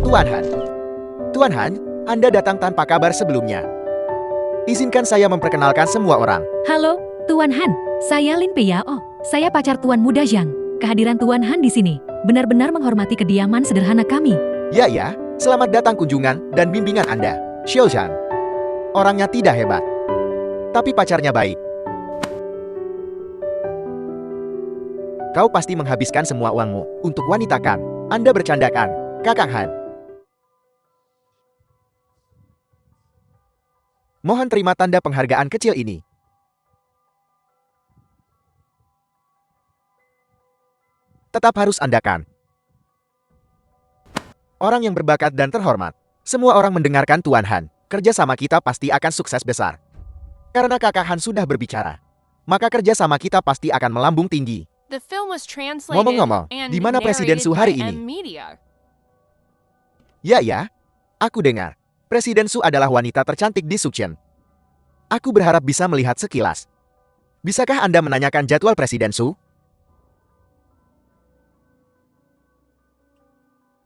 Tuan Han. Tuan Han, Anda datang tanpa kabar sebelumnya. Izinkan saya memperkenalkan semua orang. Halo, Tuan Han. Saya Lin Peyao. Saya pacar Tuan Muda Zhang. Kehadiran Tuan Han di sini benar-benar menghormati kediaman sederhana kami. Ya, selamat datang kunjungan dan bimbingan Anda, Xiao Zhang. Orangnya tidak hebat, tapi pacarnya baik. Kau pasti menghabiskan semua uangmu untuk wanita kan? Anda bercandakan, Kakak Han. Mohon terima tanda penghargaan kecil ini. Tetap harus Anda kan? Orang yang berbakat dan terhormat. Semua orang mendengarkan Tuan Han. Kerjasama kita pasti akan sukses besar. Karena Kakak Han sudah berbicara, maka kerjasama kita pasti akan melambung tinggi. Ngomong-ngomong, di mana Presiden Su hari ini? Ya, aku dengar. Presiden Su adalah wanita tercantik di Suqian. Aku berharap bisa melihat sekilas. Bisakah Anda menanyakan jadwal Presiden Su?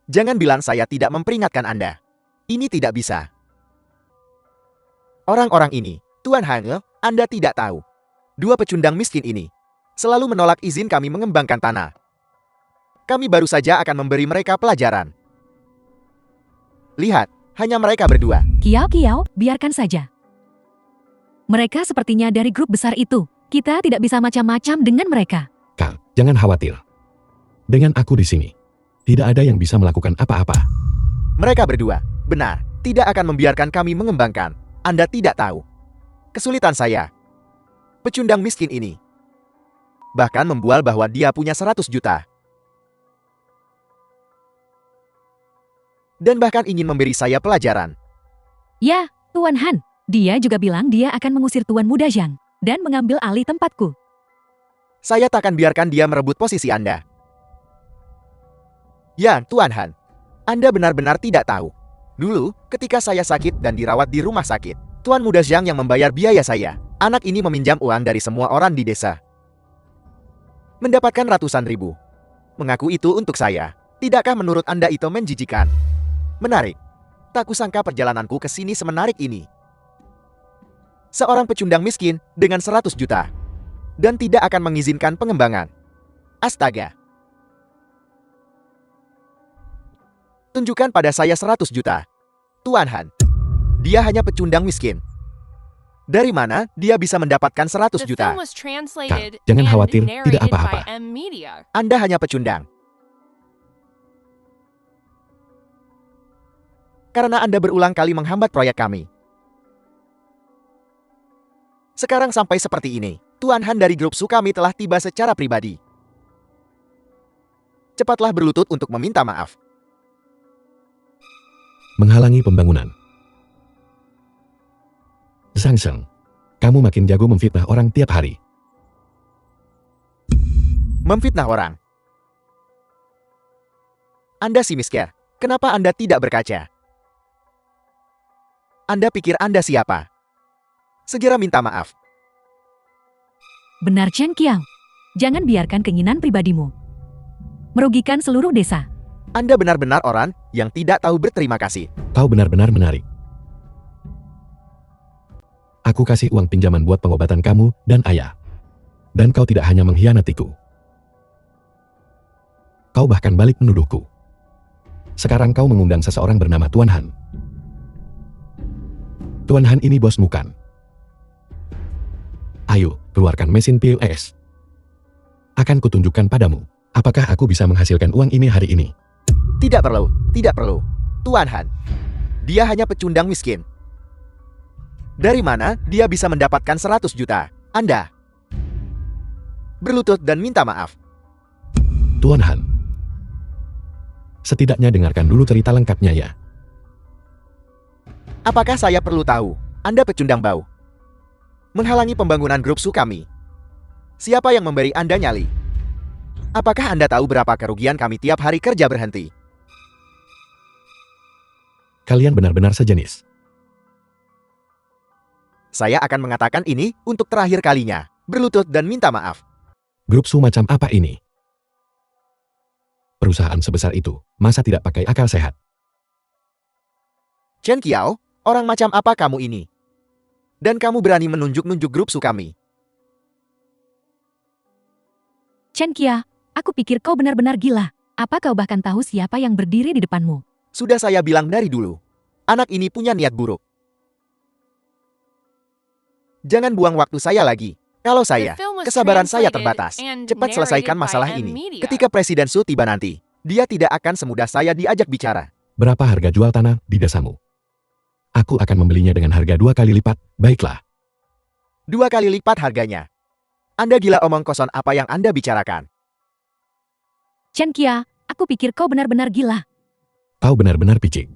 Jangan bilang saya tidak memperingatkan Anda. Ini tidak bisa. Orang-orang ini, Tuan Han, Anda tidak tahu. Dua pecundang miskin ini selalu menolak izin kami mengembangkan tanah. Kami baru saja akan memberi mereka pelajaran. Lihat, hanya mereka berdua. Kiao, biarkan saja. Mereka sepertinya dari grup besar itu. Kita tidak bisa macam-macam dengan mereka. Kang, jangan khawatir. Dengan aku di sini, tidak ada yang bisa melakukan apa-apa. Mereka berdua, benar, tidak akan membiarkan kami mengembangkan. Anda tidak tahu. Kesulitan saya. Pecundang miskin ini bahkan membual bahwa dia punya 100 juta. Dan bahkan ingin memberi saya pelajaran. Ya, Tuan Han. Dia juga bilang dia akan mengusir Tuan Muda Zhang dan mengambil alih tempatku. Saya takkan biarkan dia merebut posisi Anda. Ya, Tuan Han. Anda benar-benar tidak tahu. Dulu, ketika saya sakit dan dirawat di rumah sakit, Tuan Muda Zhang yang membayar biaya saya. Anak ini meminjam uang dari semua orang di desa. Mendapatkan ratusan ribu. Mengaku itu untuk saya. Tidakkah menurut Anda itu menjijikan? Menarik. Tak kusangka perjalananku ke sini semenarik ini. Seorang pecundang miskin dengan 100 juta. Dan tidak akan mengizinkan pengembangan. Astaga. Tunjukkan pada saya 100 juta. Tuan Han. Dia hanya pecundang miskin. Dari mana dia bisa mendapatkan 100 juta? Kang, jangan khawatir, tidak apa-apa. Anda hanya pecundang. Karena Anda berulang kali menghambat proyek kami. Sekarang sampai seperti ini. Tuan Han dari grup Su kami telah tiba secara pribadi. Cepatlah berlutut untuk meminta maaf. Menghalangi pembangunan. Zhang, kamu makin jago memfitnah orang tiap hari. Memfitnah orang? Anda si misker, kenapa Anda tidak berkaca? Anda pikir Anda siapa? Segera minta maaf. Benar Chen Kiao. Jangan biarkan keinginan pribadimu merugikan seluruh desa. Anda benar-benar orang yang tidak tahu berterima kasih. Kau benar-benar menarik. Aku kasih uang pinjaman buat pengobatan kamu dan ayah. Dan kau tidak hanya mengkhianatiku. Kau bahkan balik menuduhku. Sekarang kau mengundang seseorang bernama Tuan Han. Tuan Han ini bosmu kan? Ayo, keluarkan mesin POS. Akan kutunjukkan padamu, apakah aku bisa menghasilkan uang ini hari ini. Tidak perlu. Tuan Han. Dia hanya pecundang miskin. Dari mana dia bisa mendapatkan 100 juta? Anda berlutut dan minta maaf. Tuan Han. Setidaknya dengarkan dulu cerita lengkapnya ya. Apakah saya perlu tahu? Anda pecundang bau. Menghalangi pembangunan grup Su kami. Siapa yang memberi Anda nyali? Apakah Anda tahu berapa kerugian kami tiap hari kerja berhenti? Kalian benar-benar sejenis. Saya akan mengatakan ini untuk terakhir kalinya. Berlutut dan minta maaf. Grup Su macam apa ini? Perusahaan sebesar itu, masa tidak pakai akal sehat? Chen Qiao, orang macam apa kamu ini? Dan kamu berani menunjuk-nunjuk grup Su kami. Chen Qia, aku pikir kau benar-benar gila. Apa kau bahkan tahu siapa yang berdiri di depanmu? Sudah saya bilang dari dulu. Anak ini punya niat buruk. Jangan buang waktu saya lagi. Kalau saya, kesabaran saya terbatas. Cepat selesaikan masalah ini. Ketika Presiden Su tiba nanti, dia tidak akan semudah saya diajak bicara. Berapa harga jual tanah di desamu? Aku akan membelinya dengan harga 2 kali lipat, baiklah. 2 kali lipat harganya. Anda gila, omong kosong apa yang Anda bicarakan. Chen Qia, aku pikir kau benar-benar gila. Kau benar-benar picik.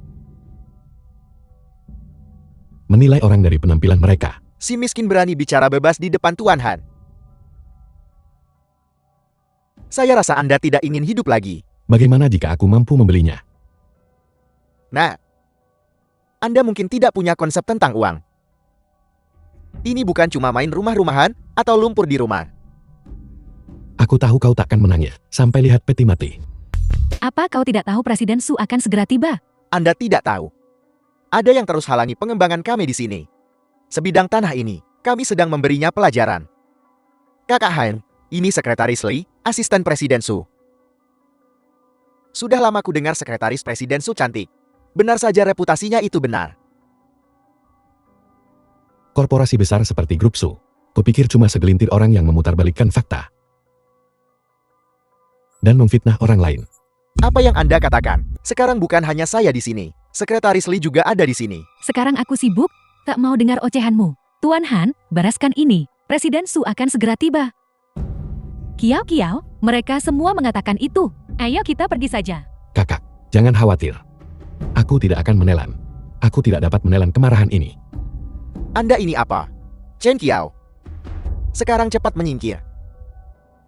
Menilai orang dari penampilan mereka. Si miskin berani bicara bebas di depan Tuan Han. Saya rasa Anda tidak ingin hidup lagi. Bagaimana jika aku mampu membelinya? Nah, Anda mungkin tidak punya konsep tentang uang. Ini bukan cuma main rumah-rumahan atau lumpur di rumah. Aku tahu kau takkan menangis sampai lihat peti mati. Apa kau tidak tahu Presiden Su akan segera tiba? Anda tidak tahu. Ada yang terus halangi pengembangan kami di sini. Sebidang tanah ini, kami sedang memberinya pelajaran. Kakak Han, ini Sekretaris Li, asisten Presiden Su. Sudah lama ku dengar Sekretaris Presiden Su cantik. Benar saja reputasinya itu benar. Korporasi besar seperti Grup Su. Kupikir cuma segelintir orang yang memutarbalikkan fakta. Dan memfitnah orang lain. Apa yang Anda katakan? Sekarang bukan hanya saya di sini. Sekretaris Li juga ada di sini. Sekarang aku sibuk, tak mau dengar ocehanmu. Tuan Han, bereskan ini. Presiden Su akan segera tiba. Kiao Kiao, mereka semua mengatakan itu. Ayo kita pergi saja. Kakak, jangan khawatir. Aku tidak akan menelan. Aku tidak dapat menelan kemarahan ini. Anda ini apa? Chen Qiao. Sekarang cepat menyingkir.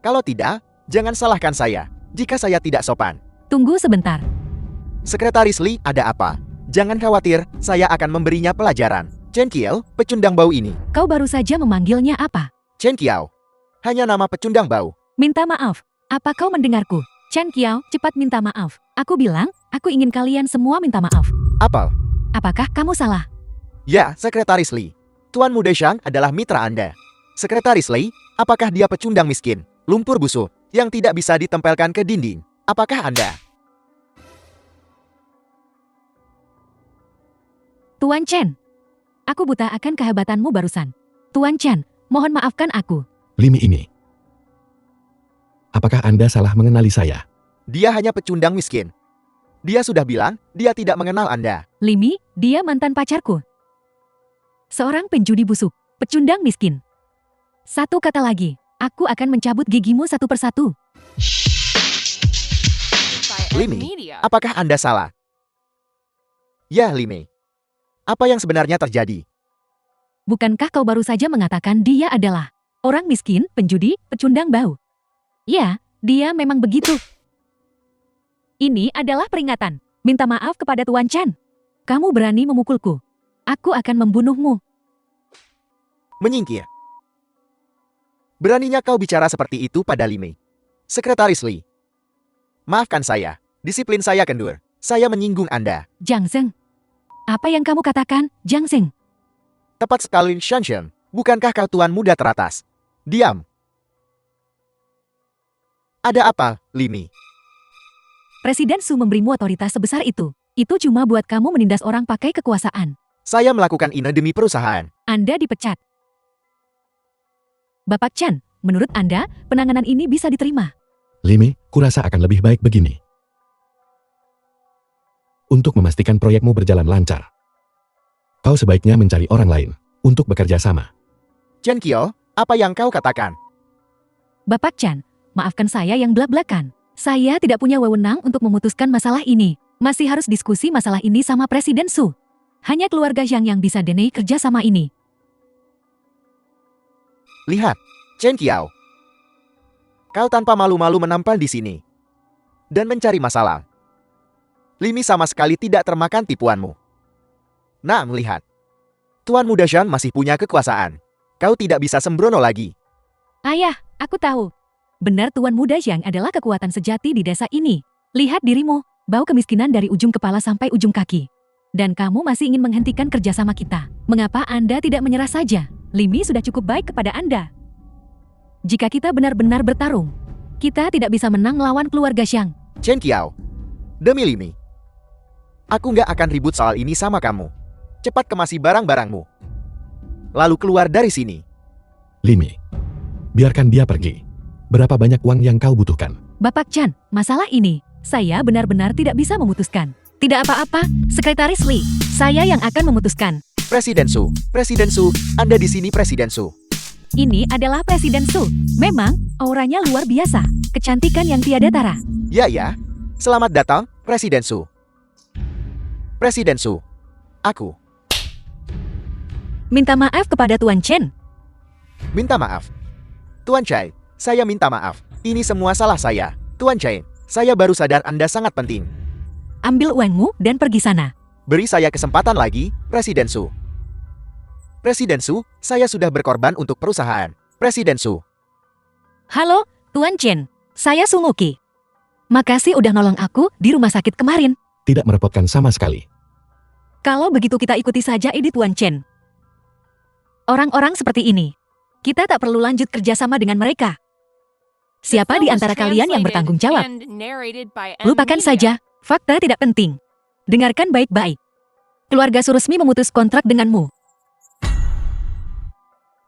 Kalau tidak, jangan salahkan saya jika saya tidak sopan. Tunggu sebentar. Sekretaris Li, ada apa? Jangan khawatir, saya akan memberinya pelajaran. Chen Qiao, pecundang bau ini. Kau baru saja memanggilnya apa? Chen Qiao. Hanya nama pecundang bau. Minta maaf. Apa kau mendengarku? Chen Qiao, cepat minta maaf. Aku bilang, aku ingin kalian semua minta maaf. Apel. Apakah kamu salah? Ya, Sekretaris Li. Tuan Muda Shang adalah mitra Anda. Sekretaris Li, apakah dia pecundang miskin, lumpur busuk, yang tidak bisa ditempelkan ke dinding? Apakah Anda? Tuan Chen. Aku buta akan kehebatanmu barusan. Tuan Chen, mohon maafkan aku. Limi ini. Apakah Anda salah mengenali saya? Dia hanya pecundang miskin. Dia sudah bilang, dia tidak mengenal Anda. Limi, dia mantan pacarku. Seorang penjudi busuk, pecundang miskin. Satu kata lagi, aku akan mencabut gigimu satu persatu. Limi, apakah Anda salah? Ya, Limi. Apa yang sebenarnya terjadi? Bukankah kau baru saja mengatakan dia adalah orang miskin, penjudi, pecundang bau? Ya, dia memang begitu. Ini adalah peringatan. Minta maaf kepada Tuan Chen. Kamu berani memukulku. Aku akan membunuhmu. Menyingkir. Beraninya kau bicara seperti itu pada Limi. Sekretaris Li. Maafkan saya. Disiplin saya kendur. Saya menyinggung Anda. Jiang Zheng. Apa yang kamu katakan, Jiang Zheng? Tepat sekali, Shanshan. Bukankah kau tuan muda teratas? Diam. Ada apa, Limi? Presiden Su memberimu otoritas sebesar itu. Itu cuma buat kamu menindas orang pakai kekuasaan. Saya melakukan ini demi perusahaan. Anda dipecat. Bapak Chen, menurut Anda, penanganan ini bisa diterima? Limi, kurasa akan lebih baik begini. Untuk memastikan proyekmu berjalan lancar, kau sebaiknya mencari orang lain untuk bekerja sama. Chen Qiao, apa yang kau katakan? Bapak Chen, maafkan saya yang blak-blakan. Saya tidak punya wewenang untuk memutuskan masalah ini. Masih harus diskusi masalah ini sama Presiden Su. Hanya keluarga Zhang yang bisa denai kerja sama ini. Lihat, Chen Qiao. Kau tanpa malu-malu menampal di sini. Dan mencari masalah. Limi sama sekali tidak termakan tipuanmu. Nah, melihat. Tuan Muda Zhang masih punya kekuasaan. Kau tidak bisa sembrono lagi. Ayah, aku tahu. Benar Tuan Muda Zhang adalah kekuatan sejati di desa ini. Lihat dirimu, bau kemiskinan dari ujung kepala sampai ujung kaki. Dan kamu masih ingin menghentikan kerjasama kita. Mengapa Anda tidak menyerah saja? Limi sudah cukup baik kepada Anda. Jika kita benar-benar bertarung, kita tidak bisa menang melawan keluarga Xiang. Chen Qiao. Demi Limi. Aku nggak akan ribut soal ini sama kamu. Cepat kemasi barang-barangmu. Lalu keluar dari sini. Limi, biarkan dia pergi. Berapa banyak uang yang kau butuhkan? Bapak Chan, masalah ini, saya benar-benar tidak bisa memutuskan. Tidak apa-apa, Sekretaris Li. Saya yang akan memutuskan. Presiden Su. Anda di sini Presiden Su. Ini adalah Presiden Su. Memang, auranya luar biasa. Kecantikan yang tiada tara. Ya. Selamat datang, Presiden Su. Presiden Su. Aku. Minta maaf kepada Tuan Chen. Minta maaf. Tuan Chai, saya minta maaf. Ini semua salah saya. Tuan Chai, saya baru sadar Anda sangat penting. Ambil uangmu dan pergi sana. Beri saya kesempatan lagi, Presiden Su. Presiden Su, saya sudah berkorban untuk perusahaan. Presiden Su. Halo, Tuan Chen. Saya Sumuki. Makasih udah nolong aku di rumah sakit kemarin. Tidak merepotkan sama sekali. Kalau begitu kita ikuti saja ide Tuan Chen. Orang-orang seperti ini, kita tak perlu lanjut kerjasama dengan mereka. Siapa di antara kalian yang bertanggung jawab? Lupakan saja, fakta tidak penting. Dengarkan baik-baik. Keluarga Su resmi memutus kontrak denganmu.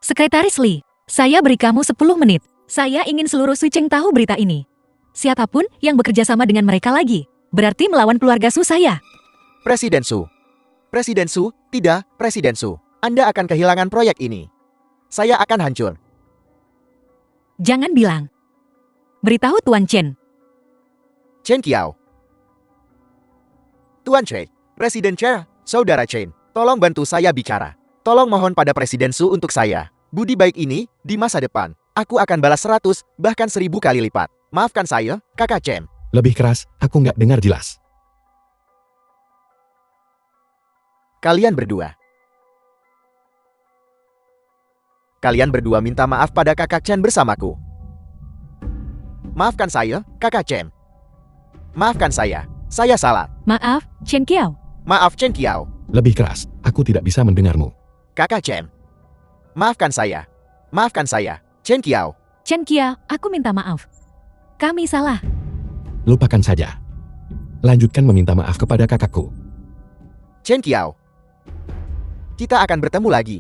Sekretaris Li, saya beri kamu 10 menit. Saya ingin seluruh Suiceng tahu berita ini. Siapapun yang bekerja sama dengan mereka lagi, berarti melawan keluarga Su saya. Presiden Su. Tidak, Presiden Su. Anda akan kehilangan proyek ini. Saya akan hancur. Jangan bilang. Beritahu Tuan Chen. Chen Qiao. Tuan Chen, Presiden Chen, Saudara Chen, tolong bantu saya bicara. Tolong mohon pada Presiden Su untuk saya. Budi baik ini, di masa depan, aku akan balas 100, bahkan 1000 kali lipat. Maafkan saya, Kakak Chen. Lebih keras, aku nggak dengar jelas. Kalian berdua minta maaf pada Kakak Chen bersamaku. Maafkan saya, Kakak Chen. Maafkan saya salah. Maaf, Chen Qiao. Maaf Chen Qiao. Lebih keras, aku tidak bisa mendengarmu. Kakak Chen. Maafkan saya, Chen Qiao. Chen Qiao, aku minta maaf. Kami salah. Lupakan saja. Lanjutkan meminta maaf kepada kakakku. Chen Qiao. Kita akan bertemu lagi.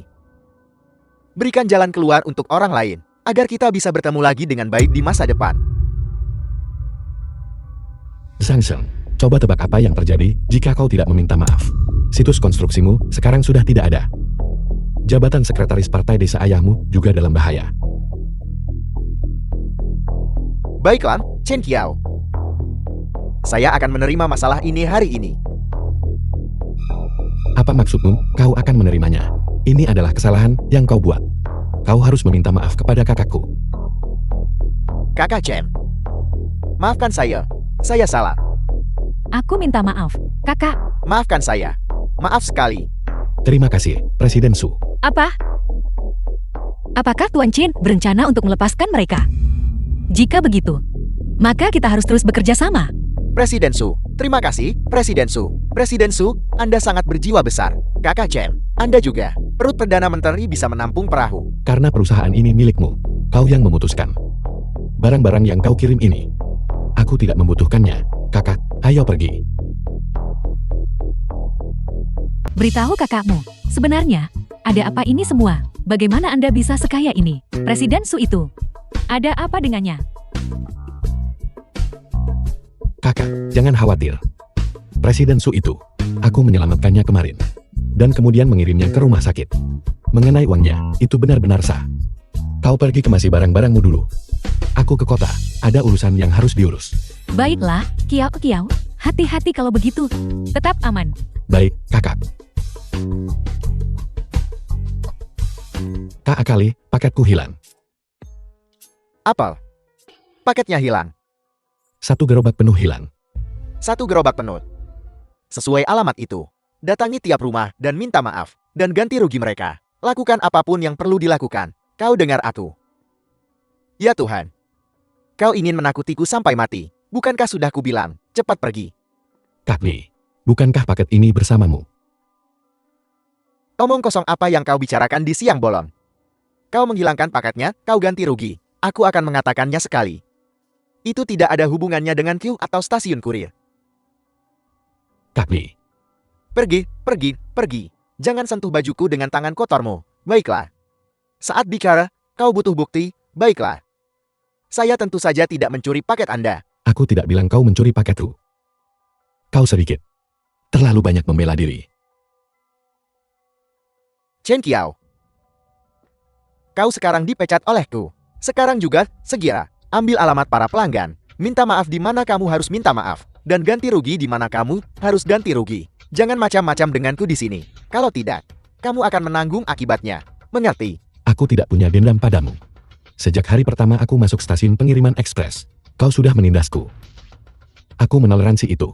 Berikan jalan keluar untuk orang lain, agar kita bisa bertemu lagi dengan baik di masa depan. Zhang Sheng, coba tebak apa yang terjadi jika kau tidak meminta maaf. Situs konstruksimu sekarang sudah tidak ada. Jabatan sekretaris partai desa ayahmu juga dalam bahaya. Baiklah, Chen Qiao. Saya akan menerima masalah ini hari ini. Apa maksudmu? Kau akan menerimanya. Ini adalah kesalahan yang kau buat. Kau harus meminta maaf kepada kakakku. Kakak Chen. Maafkan saya salah. Aku minta maaf, kakak. Maafkan saya. Maaf sekali. Terima kasih, Presiden Su. Apa? Apakah Tuan Chen berencana untuk melepaskan mereka? Jika begitu, maka kita harus terus bekerja sama. Presiden Su, terima kasih, Presiden Su. Presiden Su, Anda sangat berjiwa besar. Kakak Chen, Anda juga. Perut Perdana Menteri bisa menampung perahu. Karena perusahaan ini milikmu, kau yang memutuskan. Barang-barang yang kau kirim ini, aku tidak membutuhkannya. Kakak, ayo pergi. Beritahu kakakmu, sebenarnya, ada apa ini semua? Bagaimana Anda bisa sekaya ini? Presiden Su itu, ada apa dengannya? Kakak, jangan khawatir. Presiden Su itu, aku menyelamatkannya kemarin. Dan kemudian mengirimnya ke rumah sakit. Mengenai uangnya, itu benar-benar sah. Kau pergi kemasi barang-barangmu dulu. Aku ke kota, ada urusan yang harus diurus. Baiklah, Kiao, hati-hati kalau begitu. Tetap aman. Baik, kakak. Kak Akali, paketku hilang. Apel. Paketnya hilang. 1 gerobak penuh hilang. 1 gerobak penuh. Sesuai alamat itu. Datangi tiap rumah dan minta maaf. Dan ganti rugi mereka. Lakukan apapun yang perlu dilakukan. Kau dengar aku? Ya Tuhan. Kau ingin menakutiku sampai mati. Bukankah sudah kubilang, cepat pergi. Kak Li, bukankah paket ini bersamamu? Omong kosong apa yang kau bicarakan di siang bolong? Kau menghilangkan paketnya, kau ganti rugi. Aku akan mengatakannya sekali. Itu tidak ada hubungannya dengan Q atau stasiun kurir. Kak Li. Pergi, pergi, pergi. Jangan sentuh bajuku dengan tangan kotormu. Baiklah. Saat bicara, kau butuh bukti, baiklah. Saya tentu saja tidak mencuri paket Anda. Aku tidak bilang kau mencuri paketku. Kau sedikit. Terlalu banyak membela diri. Chen Qiao. Kau sekarang dipecat olehku. Sekarang juga, segera, ambil alamat para pelanggan. Minta maaf di mana kamu harus minta maaf. Dan ganti rugi di mana kamu harus ganti rugi. Jangan macam-macam denganku di sini. Kalau tidak, kamu akan menanggung akibatnya. Mengerti? Aku tidak punya dendam padamu. Sejak hari pertama aku masuk stasiun pengiriman ekspres, kau sudah menindasku. Aku menoleransi itu.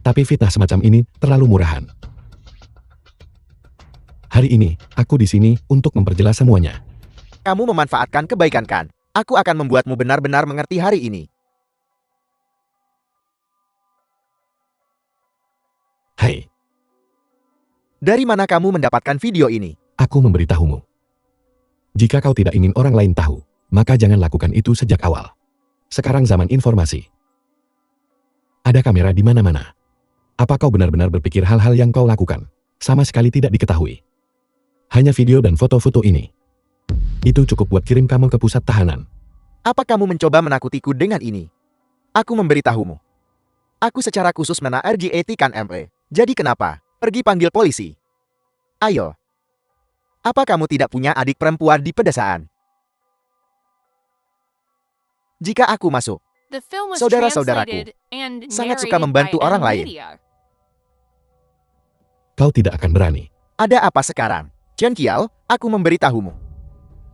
Tapi fitnah semacam ini terlalu murahan. Hari ini, aku di sini untuk memperjelas semuanya. Kamu memanfaatkan kebaikan kan? Aku akan membuatmu benar-benar mengerti hari ini. Hai, Dari mana kamu mendapatkan video ini? aku memberitahumu. Jika kau tidak ingin orang lain tahu, maka jangan lakukan itu sejak awal. Sekarang zaman informasi. Ada kamera di mana-mana. Apa kau benar-benar berpikir hal-hal yang kau lakukan sama sekali tidak diketahui? Hanya video dan foto-foto ini. Itu cukup buat kirim kamu ke pusat tahanan. Apa kamu mencoba menakutiku dengan ini? Aku memberitahumu. Aku secara khusus RGAT-kan ME. Jadi kenapa? Pergi panggil polisi. Ayo. Apa kamu tidak punya adik perempuan di pedesaan? Jika aku masuk, Saudara-saudaraku sangat suka membantu orang lain. Kau tidak akan berani. Ada apa sekarang? Chen Qiao, aku memberitahumu.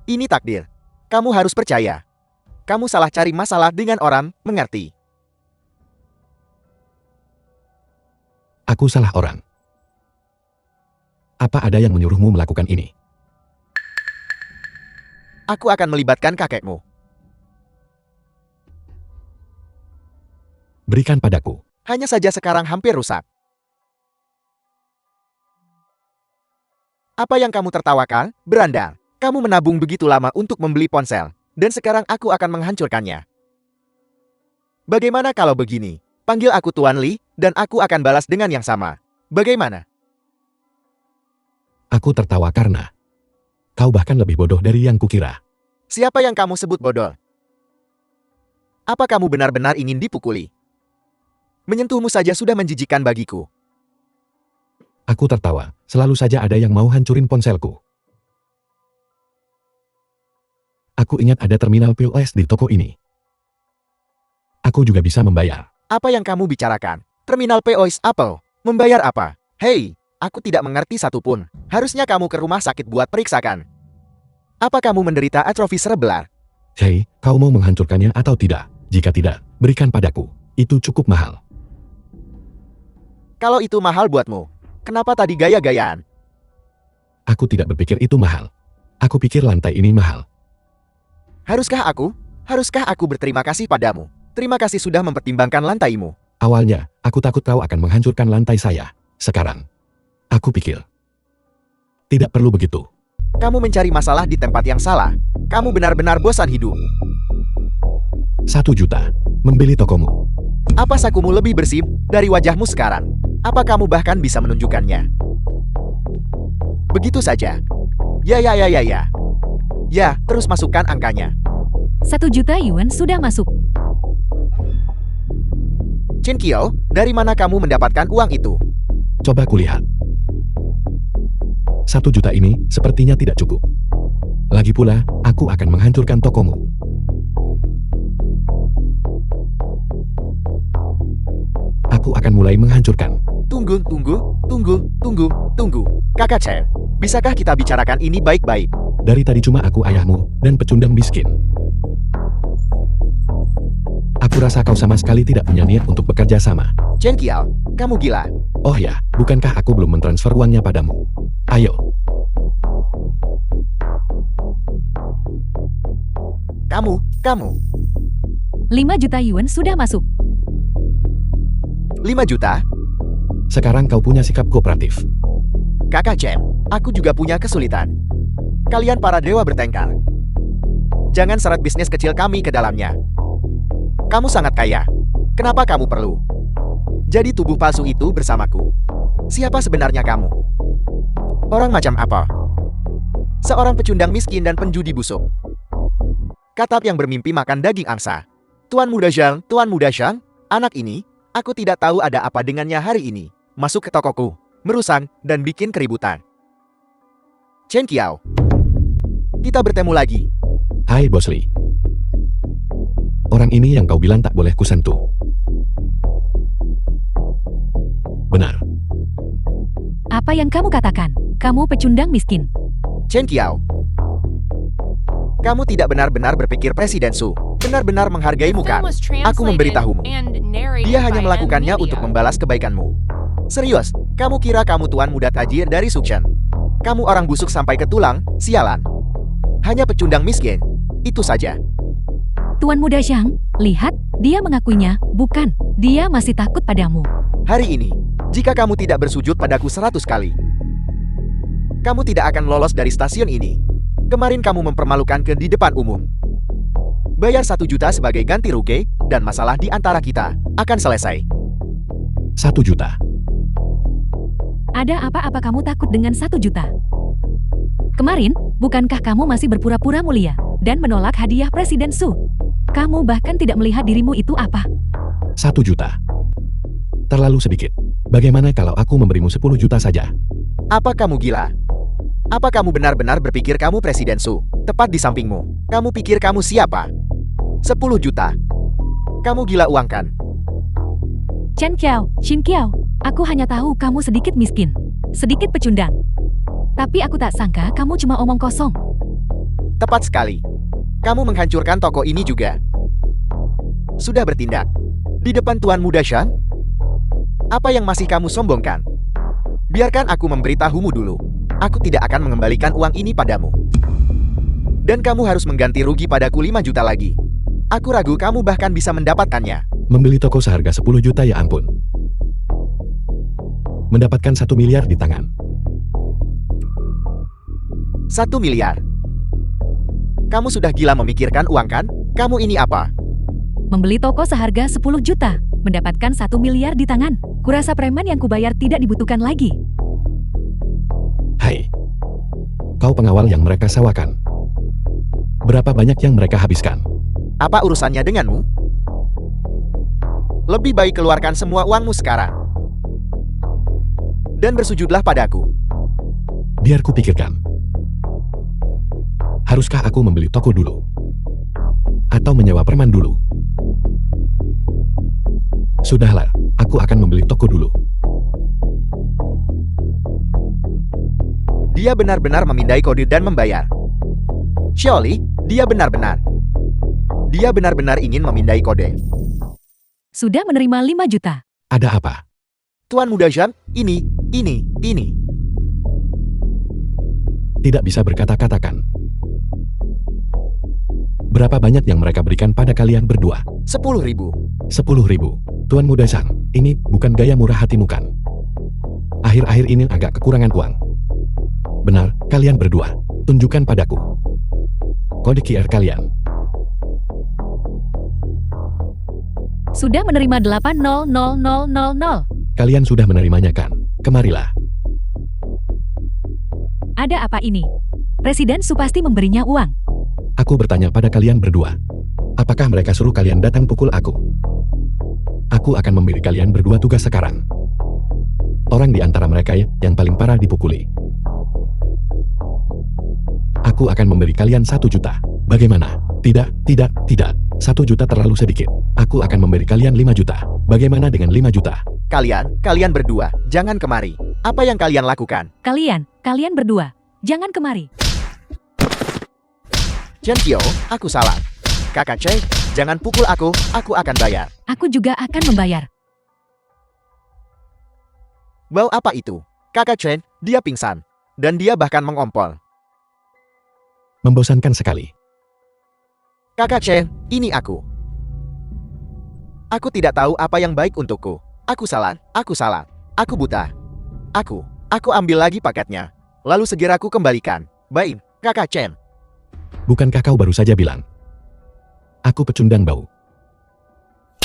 Ini takdir. Kamu harus percaya. Kamu salah cari masalah dengan orang, mengerti? Aku salah orang. Apa ada yang menyuruhmu melakukan ini? Aku akan melibatkan kakekmu. Berikan padaku. Hanya saja sekarang hampir rusak. Apa yang kamu tertawakan, berandal? Kamu menabung begitu lama untuk membeli ponsel, dan sekarang aku akan menghancurkannya. Bagaimana kalau begini? Panggil aku Tuan Li, dan aku akan balas dengan yang sama. Bagaimana? Aku tertawa karena kau bahkan lebih bodoh dari yang kukira. Siapa yang kamu sebut bodoh? Apa kamu benar-benar ingin dipukuli? Menyentuhmu saja sudah menjijikkan bagiku. Aku tertawa, selalu saja ada yang mau hancurin ponselku. Aku ingat ada terminal POS di toko ini. Aku juga bisa membayar. Apa yang kamu bicarakan? Terminal POS Apple? Membayar apa? Hei, aku tidak mengerti satupun. Harusnya kamu ke rumah sakit buat periksakan. Apa kamu menderita atrofi serebelar? Hei, kau mau menghancurkannya atau tidak? Jika tidak, berikan padaku. Itu cukup mahal. Kalau itu mahal buatmu, kenapa tadi gaya-gayaan? Aku tidak berpikir itu mahal. Aku pikir lantai ini mahal. Haruskah aku berterima kasih padamu? Terima kasih sudah mempertimbangkan lantaimu. Awalnya, aku takut kau akan menghancurkan lantai saya. Sekarang, aku pikir tidak perlu begitu. Kamu mencari masalah di tempat yang salah. Kamu benar-benar bosan hidup. 1 juta. Membeli tokomu. Apa sakumu lebih bersih dari wajahmu sekarang? Apa kamu bahkan bisa menunjukkannya? Begitu saja. Ya. Ya, terus masukkan angkanya. 1 juta yuan sudah masuk. Chen Qiao, dari mana kamu mendapatkan uang itu? Coba kulihat. 1 juta ini sepertinya tidak cukup. Lagi pula, aku akan menghancurkan tokomu. Aku akan mulai menghancurkan. Tunggu. Kakak Chen, bisakah kita bicarakan ini baik-baik? Dari tadi cuma aku ayahmu dan pecundang miskin. Aku rasa kau sama sekali tidak punya niat untuk bekerja sama. Chen Qiao, kamu gila. Oh ya, bukankah aku belum mentransfer uangnya padamu? Ayo. Kamu. 5 juta yuan sudah masuk. 5 juta? Sekarang kau punya sikap kooperatif. Kakak Chen, Aku juga punya kesulitan. Kalian para dewa bertengkar. Jangan seret bisnis kecil kami ke dalamnya. Kamu sangat kaya. Kenapa kamu perlu jadi tubuh palsu itu bersamaku? Siapa sebenarnya kamu? Orang macam apa? Seorang pecundang miskin dan penjudi busuk. Katap yang bermimpi makan daging angsa. Tuan Muda Zhang, anak ini, aku tidak tahu ada apa dengannya hari ini. Masuk ke tokoku, merusak, dan bikin keributan. Chen Qiao, kita bertemu lagi. Hai Bos Li. Orang ini yang kau bilang tak boleh kusentuh. Benar. Apa yang kamu katakan? Kamu pecundang miskin. Chen Qiao, kamu tidak benar-benar berpikir Presiden Su benar-benar menghargaimu kan? Aku memberitahumu. Dia hanya melakukannya untuk membalas kebaikanmu. Serius, kamu kira kamu tuan muda tajir dari Sukshen? Kamu orang busuk sampai ke tulang, sialan. Hanya pecundang miskin, itu saja. Tuan Muda Zhang, lihat, dia mengakuinya, bukan. Dia masih takut padamu. Hari ini, jika kamu tidak bersujud padaku 100 kali, kamu tidak akan lolos dari stasiun ini. Kemarin kamu mempermalukanku di depan umum. Bayar 1 juta sebagai ganti rugi, dan masalah di antara kita akan selesai. 1 juta. Ada apa-apa kamu takut dengan 1 juta? Kemarin, bukankah kamu masih berpura-pura mulia dan menolak hadiah Presiden Su? Kamu bahkan tidak melihat dirimu itu apa? 1 juta. Terlalu sedikit. Bagaimana kalau aku memberimu 10 juta saja? Apa kamu gila? Apa kamu benar-benar berpikir kamu Presiden Su? Tepat di sampingmu. Kamu pikir kamu siapa? 10 juta. Kamu gila uang kan? Chen Qiao, Xin Qiao, aku hanya tahu kamu sedikit miskin, sedikit pecundang. Tapi aku tak sangka kamu cuma omong kosong. Tepat sekali. Kamu menghancurkan toko ini juga. Sudah bertindak di depan Tuan Muda Zhang? Apa yang masih kamu sombongkan? Biarkan aku memberitahumu dulu. Aku tidak akan mengembalikan uang ini padamu. Dan kamu harus mengganti rugi padaku 5 juta lagi. Aku ragu kamu bahkan bisa mendapatkannya. Membeli toko seharga 10 juta ya ampun. Mendapatkan 1 miliar di tangan. 1 miliar. Kamu sudah gila memikirkan uang kan? Kamu ini apa? Membeli toko seharga 10 juta, mendapatkan 1 miliar di tangan. Kurasa preman yang kubayar tidak dibutuhkan lagi. Hai. Kau pengawal yang mereka sewakan. Berapa banyak yang mereka habiskan? Apa urusannya denganmu? Lebih baik keluarkan semua uangmu sekarang. Dan bersujudlah padaku. Biar ku pikirkan. Haruskah aku membeli toko dulu? Atau menyewa preman dulu? Sudahlah, aku akan membeli toko dulu. Dia benar-benar memindai kode dan membayar. Xiaoli, dia benar-benar ingin memindai kode. Sudah menerima 5 juta. Ada apa? Tuan Muda Zhang, ini. Tidak bisa berkata-katakan. Berapa banyak yang mereka berikan pada kalian berdua? 10.000. 10.000. Tuan Muda Zhang, ini bukan gaya murah hatimu kan? Akhir-akhir ini agak kekurangan uang. Benar, kalian berdua. Tunjukkan padaku kode QR kalian. Sudah menerima 8000000. Kalian sudah menerimanya kan? Kemarilah. Ada apa ini? Presiden Su pasti memberinya uang. Aku bertanya pada kalian berdua. Apakah mereka suruh kalian datang pukul aku? Aku akan memberi kalian berdua tugas sekarang. Orang di antara mereka yang paling parah dipukuli. Aku akan memberi kalian 1 juta. Bagaimana? Tidak. 1 juta terlalu sedikit. Aku akan memberi kalian 5 juta. Bagaimana dengan 5 juta? Kalian berdua, jangan kemari. Apa yang kalian lakukan? Kalian berdua, jangan kemari. Chen Qiao, aku salah. Kakak Cheng, jangan pukul aku akan bayar. Aku juga akan membayar. Wow, apa itu? Kakak Chen, dia pingsan. Dan dia bahkan mengompol. Membosankan sekali. Kakak Chen, ini aku. Aku tidak tahu apa yang baik untukku. Aku salah. Aku buta. Aku ambil lagi paketnya. lalu segera ku kembalikan. Baik, Kakak Chen. Bukankah kau baru saja bilang? Aku pecundang bau.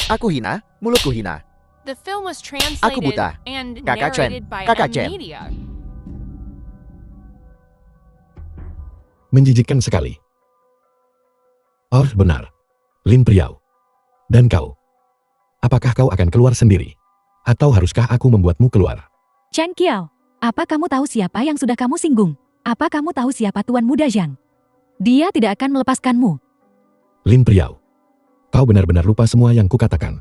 Aku hina, mulutku hina. The film was translated buta. and Kakak Chen. narrated by Kakak Chen. Media. Menjijikkan sekali. Oh, benar. Lin Priau. Dan kau. Apakah kau akan keluar sendiri? Atau haruskah aku membuatmu keluar? Chen Qiao, apa kamu tahu siapa yang sudah kamu singgung? Apa kamu tahu siapa Tuan Muda Zhang? Dia tidak akan melepaskanmu. Lin Priau. Kau benar-benar lupa semua yang kukatakan.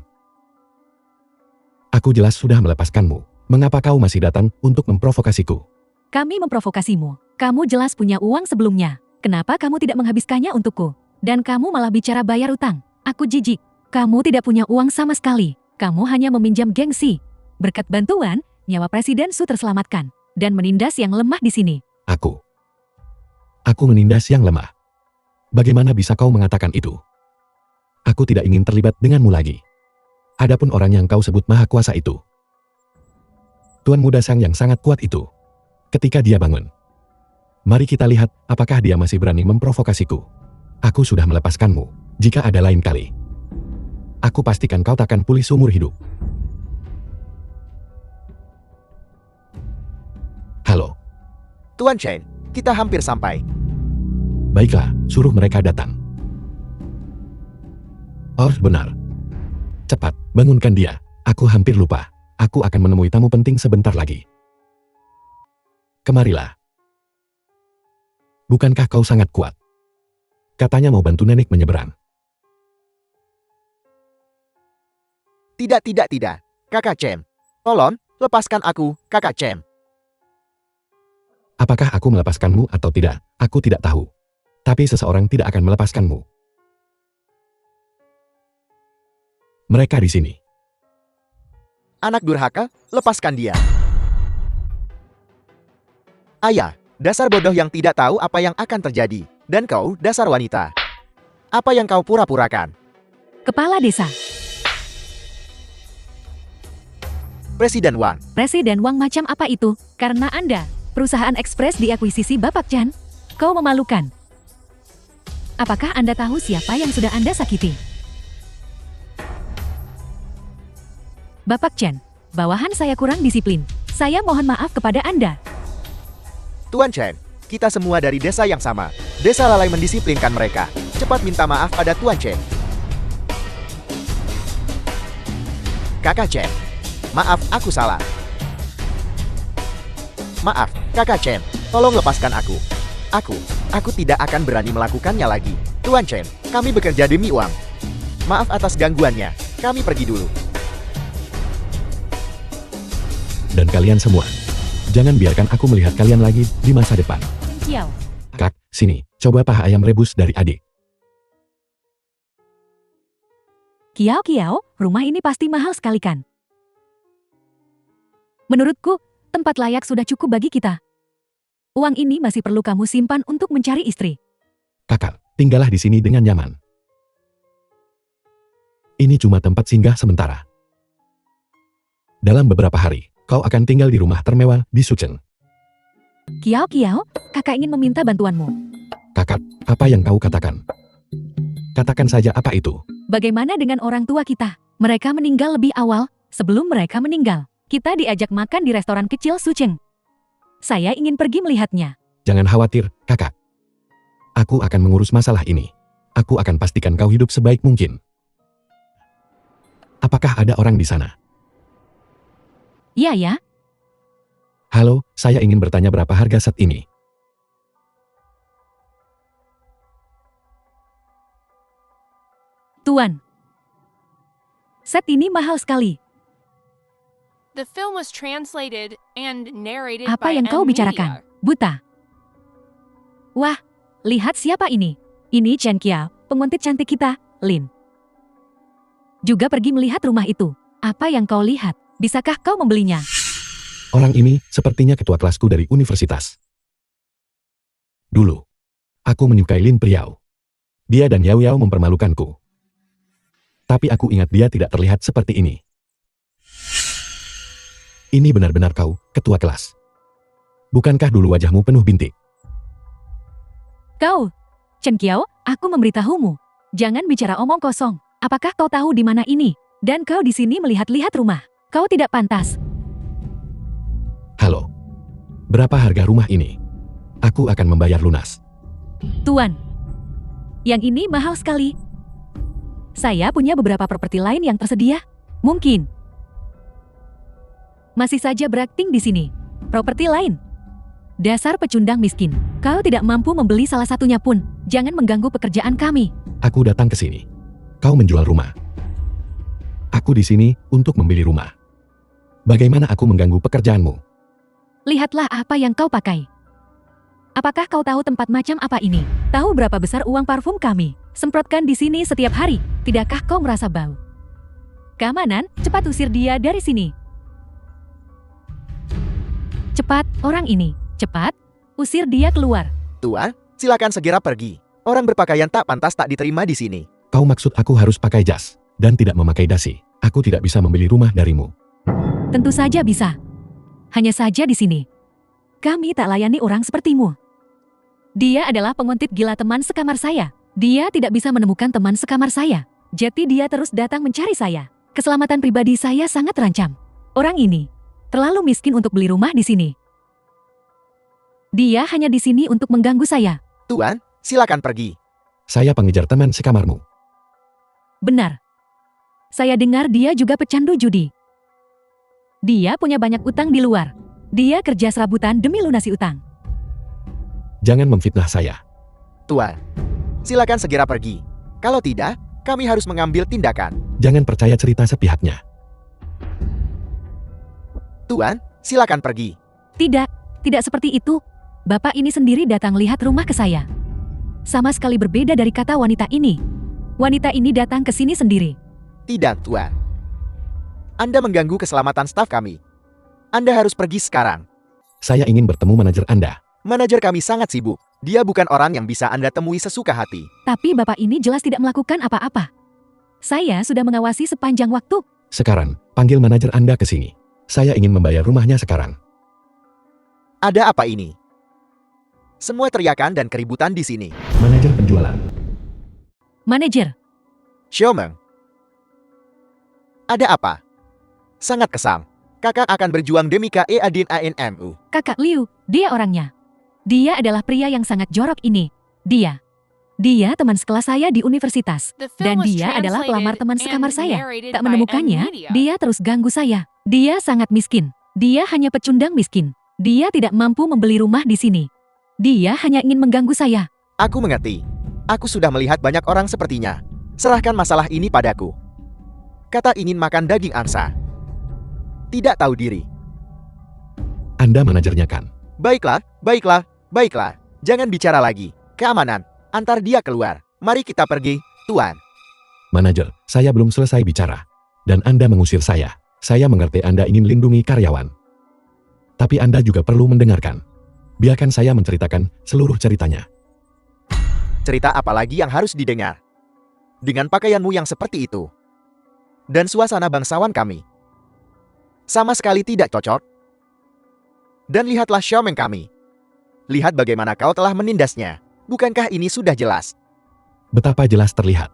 Aku jelas sudah melepaskanmu. Mengapa kau masih datang untuk memprovokasiku? Kami memprovokasimu. Kamu jelas punya uang sebelumnya. Kenapa kamu tidak menghabiskannya untukku? Dan kamu malah bicara bayar utang. Aku jijik. Kamu tidak punya uang sama sekali. Kamu hanya meminjam gengsi. Berkat bantuan, nyawa Presiden Su terselamatkan. Dan menindas yang lemah di sini. Aku menindas yang lemah. Bagaimana bisa kau mengatakan itu? Aku tidak ingin terlibat denganmu lagi. Adapun orang yang kau sebut maha kuasa itu. Tuan Muda Zhang yang sangat kuat itu. Ketika dia bangun. Mari kita lihat apakah dia masih berani memprovokasiku. Aku sudah melepaskanmu. Jika ada lain kali. Aku pastikan kau takkan pulih seumur hidup. Halo. Tuan Chen, kita hampir sampai. Baiklah, suruh mereka datang. Oh, benar. Cepat, bangunkan dia. Aku hampir lupa. Aku akan menemui tamu penting sebentar lagi. Kemarilah. Bukankah kau sangat kuat? Katanya mau bantu nenek menyeberang. Tidak. Kakak Chen. Tolong, lepaskan aku, Kakak Chen. Apakah aku melepaskanmu atau tidak? Aku tidak tahu. Tapi seseorang tidak akan melepaskanmu. Mereka di sini. Anak durhaka, lepaskan dia. Ayah, dasar bodoh yang tidak tahu apa yang akan terjadi. Dan kau, dasar wanita. Apa yang kau pura-purakan? Kepala Desa. Presiden Wang. Presiden Wang macam apa itu? Karena Anda, perusahaan ekspres diakuisisi Bapak Chan. Kau memalukan. Apakah Anda tahu siapa yang sudah Anda sakiti? Bapak Chen, bawahan saya kurang disiplin. Saya mohon maaf kepada Anda. Tuan Chen, kita semua dari desa yang sama. Desa lalai mendisiplinkan mereka. Cepat minta maaf pada Tuan Chen. Kakak Chen, maaf aku salah. Maaf, Kakak Chen, tolong lepaskan aku. Aku tidak akan berani melakukannya lagi. Tuan Chen, kami bekerja demi uang. Maaf atas gangguannya, kami pergi dulu. Dan kalian semua. Jangan biarkan aku melihat kalian lagi di masa depan. Kiao, Kak, sini, coba paha ayam rebus dari adik. Kiao, rumah ini pasti mahal sekali kan? Menurutku, tempat layak sudah cukup bagi kita. Uang ini masih perlu kamu simpan untuk mencari istri. Kakak, tinggallah di sini dengan nyaman. Ini cuma tempat singgah sementara. Dalam beberapa hari, kau akan tinggal di rumah termewah di Suchen. Kiao, kakak ingin meminta bantuanmu. Kakak, apa yang kau katakan? Katakan saja apa itu. Bagaimana dengan orang tua kita? Mereka meninggal lebih awal. Sebelum mereka meninggal, kita diajak makan di restoran kecil Sucheng. Saya ingin pergi melihatnya. Jangan khawatir, kakak. Aku akan mengurus masalah ini. Aku akan pastikan kau hidup sebaik mungkin. Apakah ada orang di sana? Iya ya, Halo, saya ingin bertanya berapa harga set ini. Tuan. Set ini mahal sekali. The film was translated and narrated Apa by yang kau Media. bicarakan? Buta. Wah, lihat siapa ini. Ini Chen Qiao, penguntit cantik kita, Lin. Juga pergi melihat rumah itu. Apa yang kau lihat? Bisakah kau membelinya? Orang ini sepertinya ketua kelasku dari universitas. Dulu, aku menyukai Lin Priau. Dia dan Yao Yao mempermalukanku. Tapi aku ingat dia tidak terlihat seperti ini. Ini benar-benar kau, ketua kelas. Bukankah dulu wajahmu penuh bintik? Kau, Chen Qiao, aku memberitahumu. Jangan bicara omong kosong. Apakah kau tahu di mana ini? Dan kau di sini melihat-lihat rumah. Kau tidak pantas. Halo. Berapa harga rumah ini? Aku akan membayar lunas. Tuan, yang ini mahal sekali. Saya punya beberapa properti lain yang tersedia. Mungkin. Masih saja berakting di sini. Properti lain. Dasar pecundang miskin. Kau tidak mampu membeli salah satunya pun. Jangan mengganggu pekerjaan kami. Aku datang ke sini. Kau menjual rumah. Aku di sini untuk membeli rumah. Bagaimana aku mengganggu pekerjaanmu? Lihatlah apa yang kau pakai. Apakah kau tahu tempat macam apa ini? Tahu berapa besar uang parfum kami? Semprotkan di sini setiap hari. Tidakkah kau merasa bau? Keamanan, cepat usir dia dari sini. Cepat, orang ini. Cepat, usir dia keluar. Tuan, silakan segera pergi. Orang berpakaian tak pantas tak diterima di sini. Kau maksud aku harus pakai jas dan tidak memakai dasi? Aku tidak bisa membeli rumah darimu. Tentu saja bisa. Hanya saja di sini. Kami tak layani orang sepertimu. Dia adalah penguntit gila teman sekamar saya. Dia tidak bisa menemukan teman sekamar saya. Jadi dia terus datang mencari saya. Keselamatan pribadi saya sangat terancam. Orang ini terlalu miskin untuk beli rumah di sini. Dia hanya di sini untuk mengganggu saya. Tuan, silakan pergi. Saya pengejar teman sekamarmu. Benar. Saya dengar dia juga pecandu judi. Dia punya banyak utang di luar. Dia kerja serabutan demi lunasi utang. Jangan memfitnah saya. Tuan, silakan segera pergi. Kalau tidak, kami harus mengambil tindakan. Jangan percaya cerita sepihaknya. Tuan, silakan pergi. Tidak seperti itu. Bapak ini sendiri datang lihat rumah ke saya. Sama sekali berbeda dari kata wanita ini. Wanita ini datang ke sini sendiri. Tidak, Tuan. Anda mengganggu keselamatan staf kami. Anda harus pergi sekarang. Saya ingin bertemu manajer Anda. Manajer kami sangat sibuk. Dia bukan orang yang bisa Anda temui sesuka hati. Tapi Bapak ini jelas tidak melakukan apa-apa. Saya sudah mengawasi sepanjang waktu. Sekarang, panggil manajer Anda ke sini. Saya ingin membayar rumahnya sekarang. Ada apa ini? Semua teriakan dan keributan di sini. Manajer penjualan. Manajer, Xiaomeng. Ada apa? Sangat kesam. Kakak akan berjuang demi keadilan ANMU. Kakak Liu, dia orangnya. Dia adalah pria yang sangat jorok ini. Dia teman sekelas saya di universitas. The film Dan was dia adalah pelamar translated teman and sekamar saya. narrated Tak by menemukannya, M-Media. dia terus ganggu saya. Dia sangat miskin. Dia hanya pecundang miskin. Dia tidak mampu membeli rumah di sini. Dia hanya ingin mengganggu saya. Aku mengerti. Aku sudah melihat banyak orang sepertinya. Serahkan masalah ini padaku. Kata ingin makan daging angsa. Tidak tahu diri. Anda manajernya kan? Baiklah, baiklah, baiklah. Jangan bicara lagi. Keamanan, antar dia keluar. Mari kita pergi, Tuan. Manajer, saya belum selesai bicara. Dan Anda mengusir saya. Saya mengerti Anda ingin lindungi karyawan. Tapi Anda juga perlu mendengarkan. Biarkan saya menceritakan seluruh ceritanya. Cerita apa lagi yang harus didengar? Dengan pakaianmu yang seperti itu. Dan suasana bangsawan kami. Sama sekali tidak cocok. Dan lihatlah Xiaomeng kami. Lihat bagaimana kau telah menindasnya. Bukankah ini sudah jelas? Betapa jelas terlihat.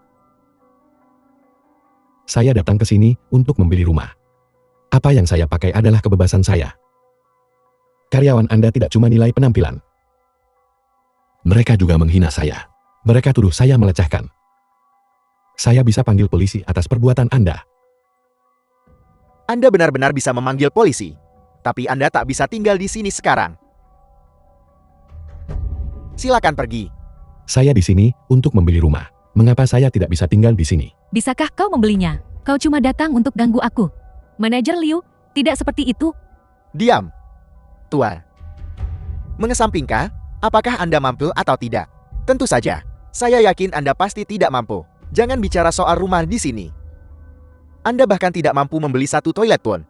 Saya datang ke sini untuk membeli rumah. Apa yang saya pakai adalah kebebasan saya. Karyawan Anda tidak cuma nilai penampilan. Mereka juga menghina saya. Mereka tuduh saya melecehkan. Saya bisa panggil polisi atas perbuatan Anda. Anda benar-benar bisa memanggil polisi. Tapi Anda tak bisa tinggal di sini sekarang. Silakan pergi. Saya di sini untuk membeli rumah. Mengapa saya tidak bisa tinggal di sini? Bisakah kau membelinya? Kau cuma datang untuk ganggu aku. Manajer Liu, tidak seperti itu. Diam. Tuan. Mengesampingkan, apakah Anda mampu atau tidak? Tentu saja. Saya yakin Anda pasti tidak mampu. Jangan bicara soal rumah di sini. Anda bahkan tidak mampu membeli satu toilet pun.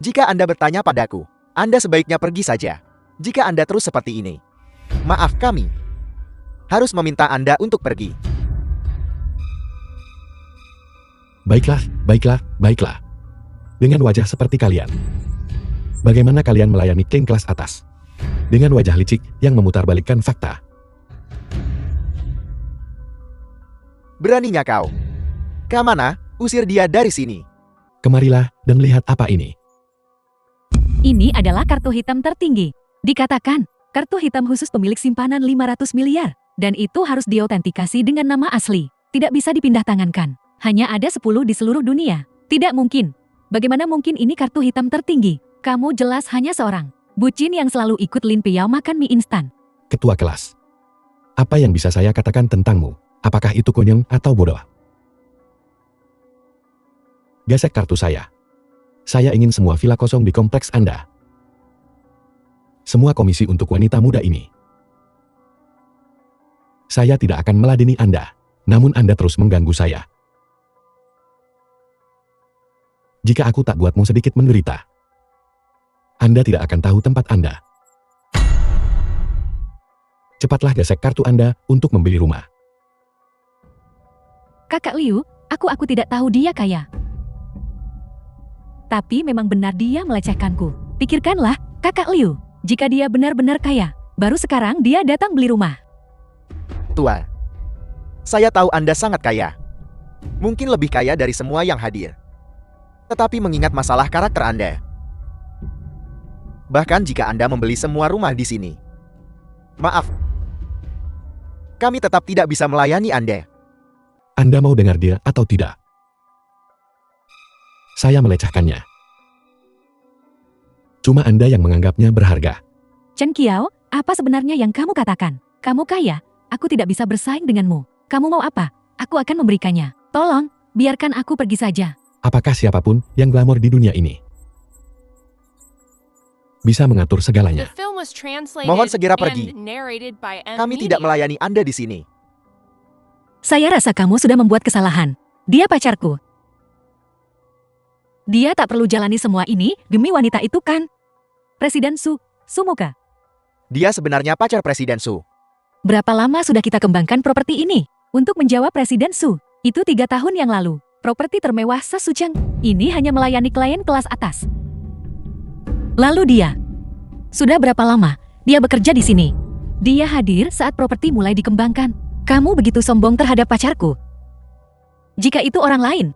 Jika Anda bertanya padaku, Anda sebaiknya pergi saja. Jika Anda terus seperti ini. Maaf, kami harus meminta Anda untuk pergi. Baiklah, baiklah, baiklah. Dengan wajah seperti kalian. Bagaimana kalian melayani klien kelas atas? dengan wajah licik yang memutarbalikkan fakta. Beraninya kau. Kamana, usir dia dari sini. Kemarilah dan lihat apa ini. Ini adalah kartu hitam tertinggi. Dikatakan, kartu hitam khusus pemilik simpanan 500 miliar. Dan itu harus diautentikasi dengan nama asli. Tidak bisa dipindah tangankan. Hanya ada 10 di seluruh dunia. Tidak mungkin. Bagaimana mungkin ini kartu hitam tertinggi? Kamu jelas hanya seorang bucin yang selalu ikut Lin Piao makan mie instan. Ketua kelas. Apa yang bisa saya katakan tentangmu? Apakah itu konyol atau bodoh? Gesek kartu saya. Saya ingin semua villa kosong di kompleks Anda. Semua komisi untuk wanita muda ini. Saya tidak akan meladeni Anda, namun Anda terus mengganggu saya. Jika aku tak buatmu sedikit menderita, Anda tidak akan tahu tempat Anda. Cepatlah gesek kartu Anda untuk membeli rumah. Kakak Liu, aku tidak tahu dia kaya. Tapi memang benar dia melecehkanku. Pikirkanlah, Kakak Liu, jika dia benar-benar kaya, baru sekarang dia datang beli rumah. Tua. Saya tahu Anda sangat kaya. Mungkin lebih kaya dari semua yang hadir. Tetapi mengingat masalah karakter Anda. Bahkan jika Anda membeli semua rumah di sini. Maaf. Kami tetap tidak bisa melayani Anda. Anda mau dengar dia atau tidak? Saya melecehkannya. Cuma Anda yang menganggapnya berharga. Chen Qiao, apa sebenarnya yang kamu katakan? Kamu kaya, aku tidak bisa bersaing denganmu. Kamu mau apa? Aku akan memberikannya. Tolong, biarkan aku pergi saja. Apakah siapapun yang glamor di dunia ini bisa mengatur The segalanya? film was translated Mohon segera pergi. and narrated by M. Kami tidak Media. melayani Anda di sini. Saya rasa kamu sudah membuat kesalahan. Dia pacarku. Dia tak perlu jalani semua ini demi wanita itu kan? Presiden Sumuka. Dia sebenarnya pacar Presiden Su. Berapa lama sudah kita kembangkan properti ini? Untuk menjawab Presiden Su, itu 3 tahun yang lalu. Properti termewah Sasucheng ini hanya melayani klien kelas atas. Lalu dia. Sudah berapa lama dia bekerja di sini? Dia hadir saat properti mulai dikembangkan. Kamu begitu sombong terhadap pacarku. Jika itu orang lain,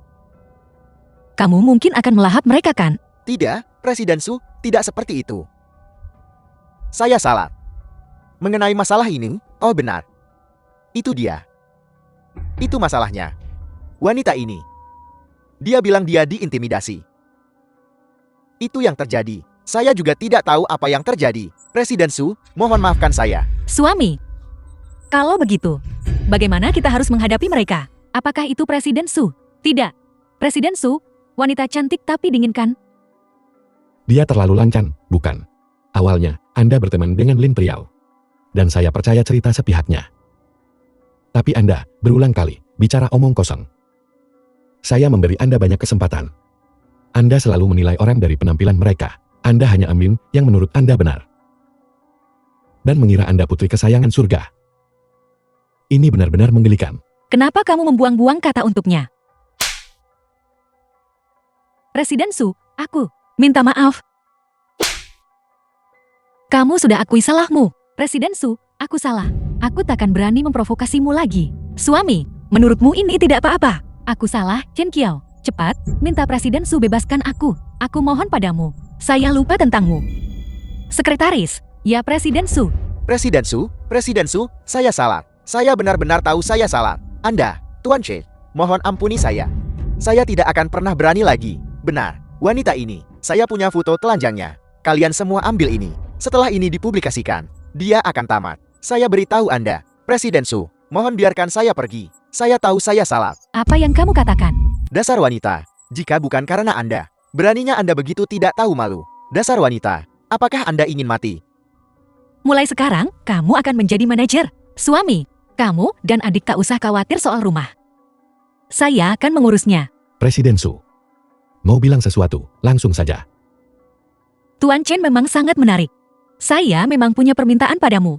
kamu mungkin akan melahap mereka kan? Tidak, Presiden Su, tidak seperti itu. Saya salah. Mengenai masalah ini, oh benar. Itu dia. Itu masalahnya. Wanita ini. Dia bilang dia diintimidasi. Itu yang terjadi. Saya juga tidak tahu apa yang terjadi. Presiden Su, mohon maafkan saya. Suami. Kalau begitu, bagaimana kita harus menghadapi mereka? Apakah itu Presiden Su? Tidak. Presiden Su, wanita cantik tapi dingin kan? Dia terlalu lancang, bukan? Awalnya, Anda berteman dengan Lin Priao. Dan saya percaya cerita sepihaknya. Tapi Anda, berulang kali, bicara omong kosong. Saya memberi Anda banyak kesempatan. Anda selalu menilai orang dari penampilan mereka. Anda hanya ambil yang menurut Anda benar. Dan mengira Anda putri kesayangan surga. Ini benar-benar menggelikan. Kenapa kamu membuang-buang kata untuknya? Presiden Su, aku minta maaf. Kamu sudah akui salahmu. Presiden Su, aku salah. Aku takkan berani memprovokasimu lagi. Suami, menurutmu ini tidak apa-apa. Aku salah, Chen Qiao. Cepat, minta Presiden Su bebaskan aku. Aku mohon padamu. Saya lupa tentangmu. Sekretaris, ya Presiden Su. Presiden Su, saya salah. Saya benar-benar tahu saya salah. Anda, Tuan Che, mohon ampuni saya. Saya tidak akan pernah berani lagi. Benar, wanita ini, saya punya foto telanjangnya. Kalian semua ambil ini. Setelah ini dipublikasikan, dia akan tamat. Saya beritahu Anda, Presiden Su, mohon biarkan saya pergi. Saya tahu saya salah. Apa yang kamu katakan? Dasar wanita, jika bukan karena Anda, beraninya Anda begitu tidak tahu malu. Dasar wanita, apakah Anda ingin mati? Mulai sekarang, kamu akan menjadi manajer. Suami, kamu dan adik tak usah khawatir soal rumah. Saya akan mengurusnya. Presiden Su. Mau bilang sesuatu, langsung saja. Tuan Chen memang sangat menarik. Saya memang punya permintaan padamu.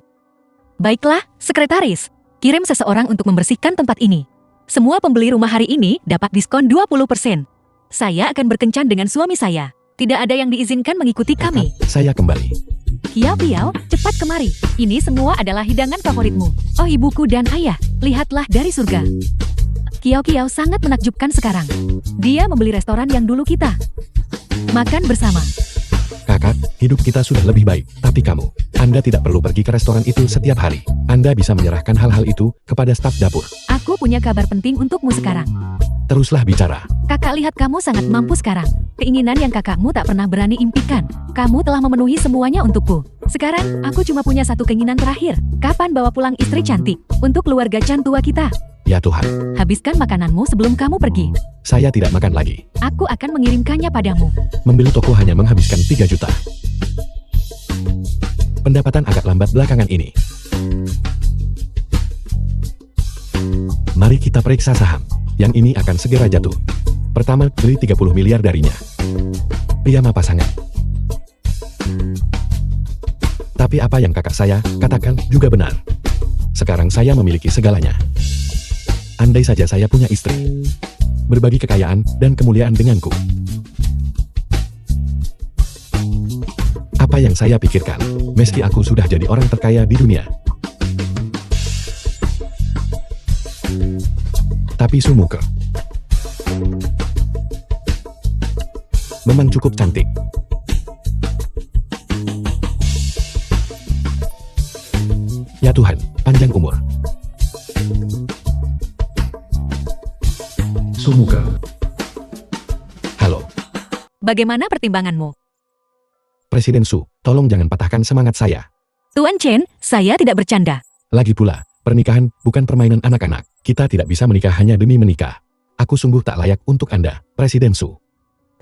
Baiklah, sekretaris. Kirim seseorang untuk membersihkan tempat ini. Semua pembeli rumah hari ini dapat diskon 20%. Saya akan berkencan dengan suami saya. Tidak ada yang diizinkan mengikuti kami. Saya kembali. Kiao Kiao, cepat kemari. Ini semua adalah hidangan favoritmu. Oh ibuku dan ayah, lihatlah dari surga. Kiao Kiao sangat menakjubkan sekarang. Dia membeli restoran yang dulu kita makan bersama. Kakak, hidup kita sudah lebih baik, tapi kamu, Anda tidak perlu pergi ke restoran itu setiap hari. Anda bisa menyerahkan hal-hal itu kepada staf dapur. Aku punya kabar penting untukmu sekarang. Teruslah bicara. Kakak lihat kamu sangat mampu sekarang. Keinginan yang kakakmu tak pernah berani impikan. Kamu telah memenuhi semuanya untukku. Sekarang, aku cuma punya satu keinginan terakhir. Kapan bawa pulang istri cantik untuk keluarga Chan tua kita? Ya Tuhan, Habiskan makananmu sebelum kamu pergi. saya tidak makan lagi. Aku akan mengirimkannya padamu. Membeli toko hanya menghabiskan 3 juta. Pendapatan agak lambat belakangan ini. Mari kita periksa saham. Yang ini akan segera jatuh. Pertama, beli 30 miliar darinya. Piyama pasangan. Tapi apa yang kakak saya katakan juga benar. Sekarang saya memiliki segalanya. Andai saja saya punya istri. Berbagi kekayaan dan kemuliaan denganku. Apa yang saya pikirkan, meski aku sudah jadi orang terkaya di dunia. Tapi Sumuke memang cukup cantik. Ya Tuhan, panjang umur. Sumuke. Halo, Bagaimana pertimbanganmu? Presiden Su, tolong jangan patahkan semangat saya. Tuan Chen, saya tidak bercanda. Lagi pula, pernikahan bukan permainan anak-anak. Kita tidak bisa menikah hanya demi menikah. Aku sungguh tak layak untuk Anda, Presiden Su.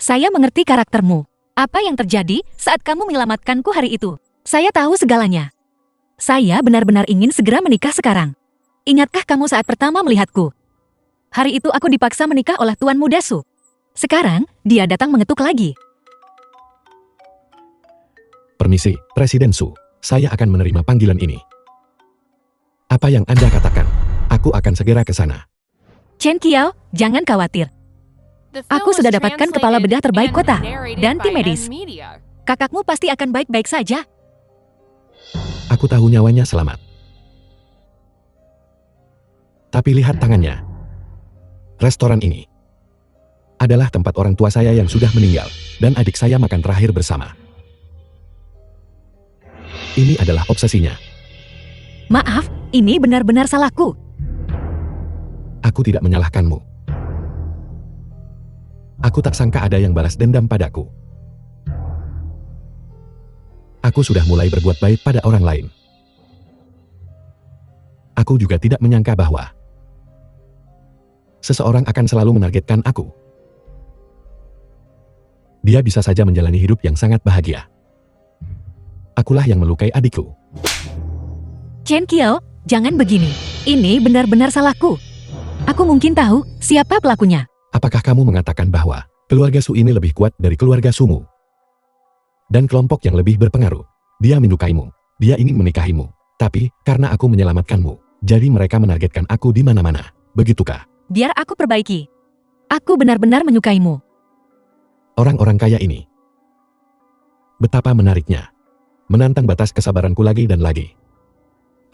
Saya mengerti karaktermu. Apa yang terjadi saat kamu menyelamatkanku hari itu? Saya tahu segalanya. Saya benar-benar ingin segera menikah sekarang. Ingatkah kamu saat pertama melihatku? Hari itu aku dipaksa menikah oleh Tuan Muda Su. Sekarang, dia datang mengetuk lagi. Permisi, Presiden Su. Saya akan menerima panggilan ini. Apa yang Anda katakan? Aku akan segera ke sana. Chen Kiao, jangan khawatir. The Aku film sudah was dapatkan kepala bedah translated terbaik and kota narrated dan tim by medis. N Media. Kakakmu pasti akan baik-baik saja. Aku tahu nyawanya selamat. Tapi lihat tangannya. Restoran ini adalah tempat orang tua saya yang sudah meninggal, dan adik saya makan terakhir bersama. Ini adalah obsesinya. Maaf, ini benar-benar salahku. Aku tidak menyalahkanmu. Aku tak sangka ada yang balas dendam padaku. Aku sudah mulai berbuat baik pada orang lain. Aku juga tidak menyangka bahwa seseorang akan selalu menargetkan aku. Dia bisa saja menjalani hidup yang sangat bahagia. Akulah yang melukai adikku. Chen Kiao, jangan begini. Ini benar-benar salahku. Aku mungkin tahu siapa pelakunya. Apakah kamu mengatakan bahwa keluarga Su ini lebih kuat dari keluarga Sumu? Dan kelompok yang lebih berpengaruh. Dia menyukaimu. Dia ingin menikahimu. Tapi, karena aku menyelamatkanmu, jadi mereka menargetkan aku di mana-mana. Begitukah? Biar aku perbaiki. Aku benar-benar menyukaimu. Orang-orang kaya ini. Betapa menariknya. Menantang batas kesabaranku lagi dan lagi.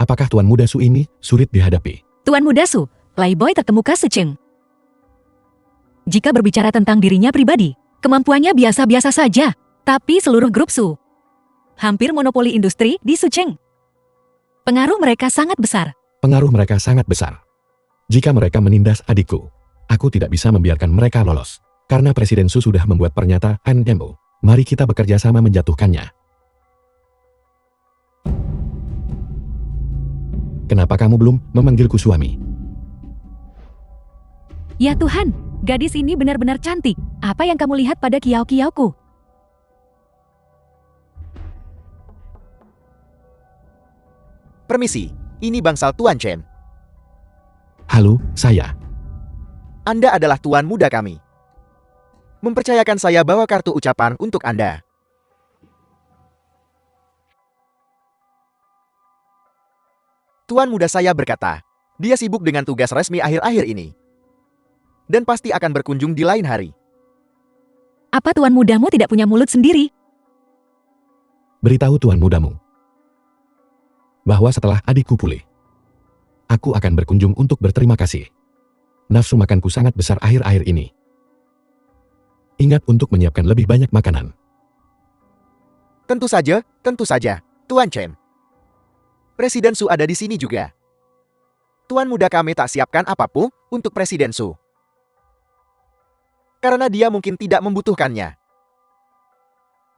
Apakah Tuan Muda Su ini sulit dihadapi? Tuan Muda Su, playboy terkemuka seceng. Jika berbicara tentang dirinya pribadi, kemampuannya biasa-biasa saja. Tapi seluruh grup Su hampir monopoli industri di Sucheng. Pengaruh mereka sangat besar. Pengaruh mereka sangat besar. Jika mereka menindas adikku, aku tidak bisa membiarkan mereka lolos. Karena Presiden Su sudah membuat pernyataan demo. Mari kita bekerja sama menjatuhkannya. Kenapa kamu belum memanggilku suami? Ya Tuhan, gadis ini benar-benar cantik. Apa yang kamu lihat pada kiau-kiauku? Permisi, ini bangsal Tuan Chen. Halo, saya. Anda adalah tuan muda kami. Mempercayakan saya bawa kartu ucapan untuk Anda. Tuan muda saya berkata, dia sibuk dengan tugas resmi akhir-akhir ini. Dan pasti akan berkunjung di lain hari. Apa tuan mudamu tidak punya mulut sendiri? beritahu tuan mudamu bahwa setelah adikku pulih, aku akan berkunjung untuk berterima kasih. Nafsu makanku sangat besar akhir-akhir ini. Ingat untuk menyiapkan lebih banyak makanan. Tentu saja, Tuan Chen. Presiden Su ada di sini juga. Tuan muda kami tak siapkan apapun untuk Presiden Su. Karena dia mungkin tidak membutuhkannya.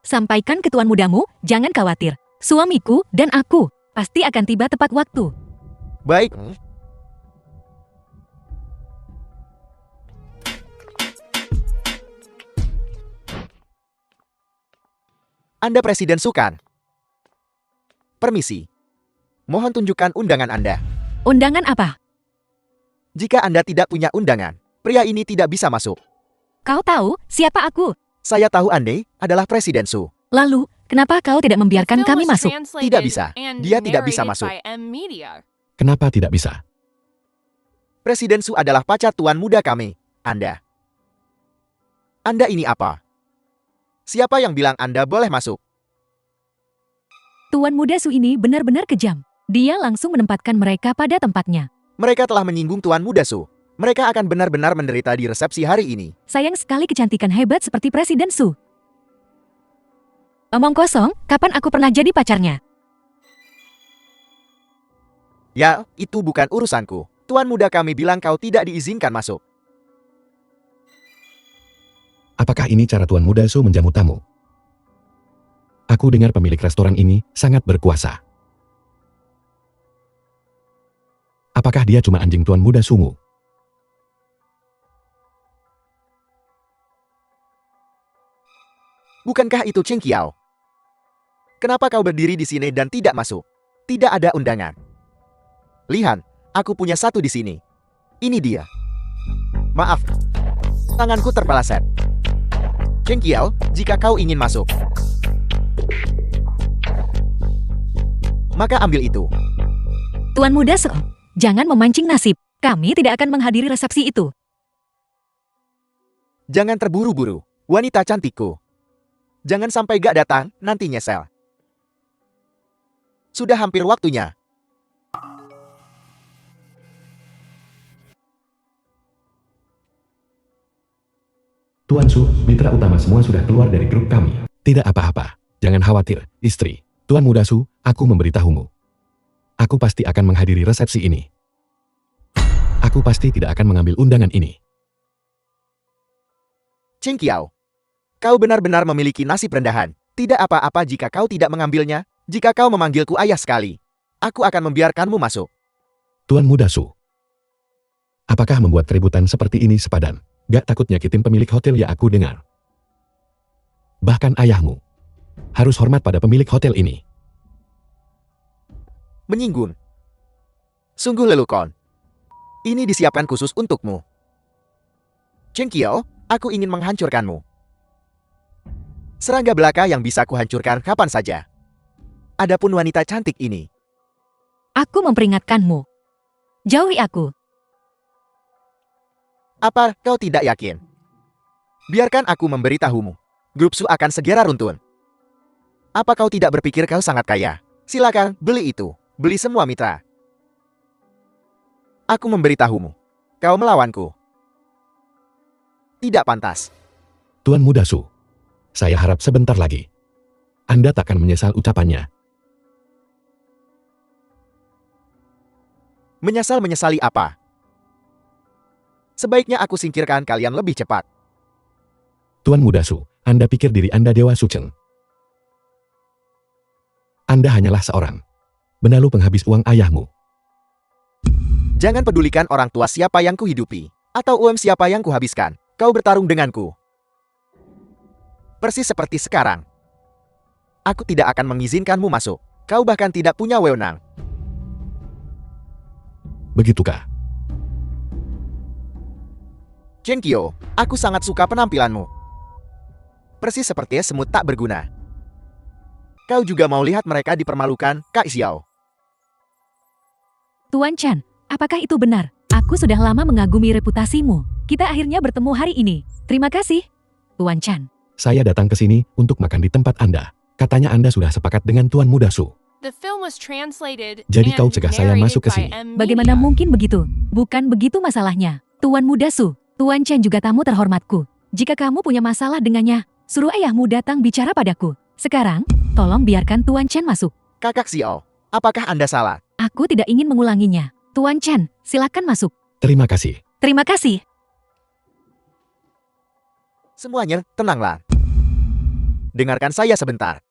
Sampaikan ke tuan mudamu, jangan khawatir. Suamiku dan aku pasti akan tiba tepat waktu. Baik. Anda Presiden Su kan? Permisi. Mohon tunjukkan undangan Anda. Undangan apa? Jika Anda tidak punya undangan, pria ini tidak bisa masuk. Kau tahu siapa aku? Saya tahu Anda adalah Presiden Su. Lalu, kenapa kau tidak membiarkan Film kami was masuk? translated Tidak bisa. and Dia tidak bisa narrated masuk. by M Media. Kenapa tidak bisa? Presiden Su adalah pacar tuan muda kami, Anda. Anda ini apa? Siapa yang bilang Anda boleh masuk? Tuan muda Su ini benar-benar kejam. Dia langsung menempatkan mereka pada tempatnya. Mereka telah menyinggung tuan muda Su. Mereka akan benar-benar menderita di resepsi hari ini. Sayang sekali kecantikan hebat seperti Presiden Su. Omong kosong, kapan aku pernah jadi pacarnya? Ya, itu bukan urusanku. Tuan muda kami bilang kau tidak diizinkan masuk. Apakah ini cara tuan muda Su menjamu tamu? Aku dengar pemilik restoran ini sangat berkuasa. Apakah dia cuma anjing tuan muda Sumu? Bukankah itu Cheng Qiao? Kenapa kau berdiri di sini dan tidak masuk? Tidak ada undangan. Lihat, aku punya satu di sini. Ini dia. Maaf, tanganku terpeleset. Cheng Qiao, jika kau ingin masuk, maka ambil itu. Tuan muda Su, jangan memancing nasib. Kami tidak akan menghadiri resepsi itu. Jangan terburu-buru, wanita cantikku. Jangan sampai gak datang, nanti nyesel. Sudah hampir waktunya. Tuan Su, mitra utama semua sudah keluar dari grup kami. Tidak apa-apa, jangan khawatir, istri. Tuan muda Su, aku memberitahumu. Aku pasti akan menghadiri resepsi ini. Aku pasti tidak akan mengambil undangan ini. Cheng Qiao, kau benar-benar memiliki nasib rendahan. Tidak apa-apa jika kau tidak mengambilnya. Jika kau memanggilku ayah sekali, aku akan membiarkanmu masuk. Tuan muda Su, apakah membuat keributan seperti ini sepadan? Gak takut nyakitin pemilik hotel ya aku dengar. Bahkan ayahmu harus hormat pada pemilik hotel ini. Menyinggung. Sungguh lelucon. Ini disiapkan khusus untukmu. Cheng Qiao, aku ingin menghancurkanmu. Serangga belaka yang bisa kuhancurkan kapan saja. Adapun wanita cantik ini, Aku memperingatkanmu. Jauhi aku. apa kau tidak yakin? Biarkan aku memberitahumu. Grup Su akan segera runtuh. Apa kau tidak berpikir kau sangat kaya? Silakan, beli itu. Beli semua mitra. Aku memberitahumu. Kau melawanku. Tidak pantas. Tuan muda Su, saya harap sebentar lagi Anda takkan menyesal ucapannya. Menyesali apa? Sebaiknya aku singkirkan kalian lebih cepat. Tuan muda Su, Anda pikir diri Anda Dewa Suceng? Anda hanyalah seorang benalu penghabis uang ayahmu. Jangan pedulikan orang tua siapa yang kuhidupi, atau uang siapa yang kuhabiskan. Kau bertarung denganku. Persis seperti sekarang. Aku tidak akan mengizinkanmu masuk. Kau bahkan tidak punya wewenang. Begitukah? Cheng Qiao, aku sangat suka penampilanmu. Persis seperti semut tak berguna. Kau juga mau lihat mereka dipermalukan, Kak Xiao. Tuan Chan, apakah itu benar? Aku sudah lama mengagumi reputasimu. Kita akhirnya bertemu hari ini. Terima kasih, Tuan Chan. Saya datang ke sini untuk makan di tempat Anda. Katanya Anda sudah sepakat dengan Tuan Muda Su. The film was translated Jadi kau and cegah saya narrated masuk ke by sini. M. Bagaimana Media. mungkin begitu? Bukan begitu masalahnya. Tuan Muda Su, Tuan Chen juga tamu terhormatku. Jika kamu punya masalah dengannya, suruh ayahmu datang bicara padaku. Sekarang, tolong biarkan Tuan Chen masuk. Kakak Xiao, apakah Anda salah? Aku tidak ingin mengulanginya. Tuan Chen, silakan masuk. Terima kasih. Terima kasih. Semuanya, tenanglah. Dengarkan saya sebentar.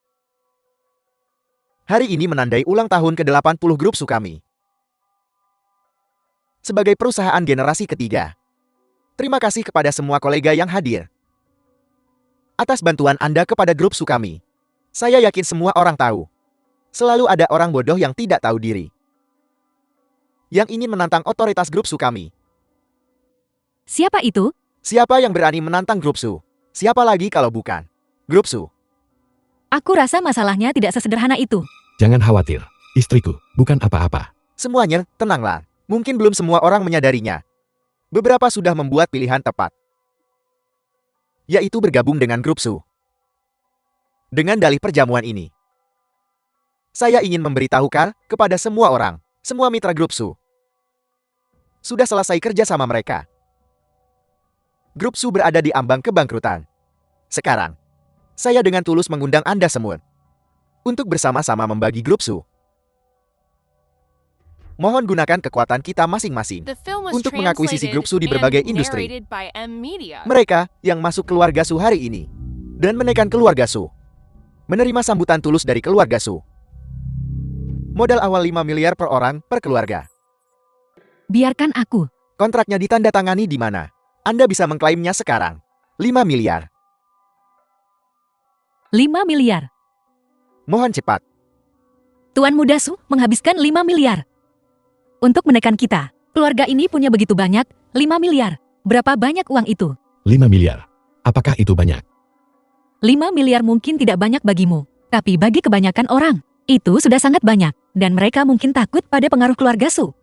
Hari ini menandai ulang tahun ke-80 grup Su kami. Sebagai perusahaan generasi ketiga, terima kasih kepada semua kolega yang hadir. Atas bantuan Anda kepada grup Su kami. Saya yakin semua orang tahu. Selalu ada orang bodoh yang tidak tahu diri. Yang ingin menantang otoritas grup Su kami. Siapa itu? Siapa yang berani menantang grup Su? Siapa lagi kalau bukan grup Su? Aku rasa masalahnya tidak sesederhana itu. Jangan khawatir. Istriku, bukan apa-apa. Semuanya, tenanglah. Mungkin belum semua orang menyadarinya. Beberapa sudah membuat pilihan tepat. Yaitu bergabung dengan grup Su. Dengan dalih perjamuan ini, saya ingin memberitahukan kepada semua orang, semua mitra grup Su. Sudah selesai kerja sama mereka. Grup Su berada di ambang kebangkrutan. Sekarang, saya dengan tulus mengundang Anda semua untuk bersama-sama membagi grup Su. Mohon gunakan kekuatan kita masing-masing The film was untuk mengakuisisi translated grup Su di and berbagai industri. narrated by M. Media. Mereka yang masuk keluarga Su hari ini dan menekan keluarga Su menerima sambutan tulus dari keluarga Su. Modal awal 5 miliar per orang per keluarga. Biarkan aku. Kontraknya ditandatangani di mana? Anda bisa mengklaimnya sekarang. 5 miliar. 5 miliar. Mohon cepat. Tuan Muda Su menghabiskan 5 miliar. Untuk menekan kita, keluarga ini punya begitu banyak, 5 miliar. Berapa banyak uang itu? 5 miliar. Apakah itu banyak? 5 miliar mungkin tidak banyak bagimu. Tapi bagi kebanyakan orang, itu sudah sangat banyak. Dan mereka mungkin takut pada pengaruh keluarga Su.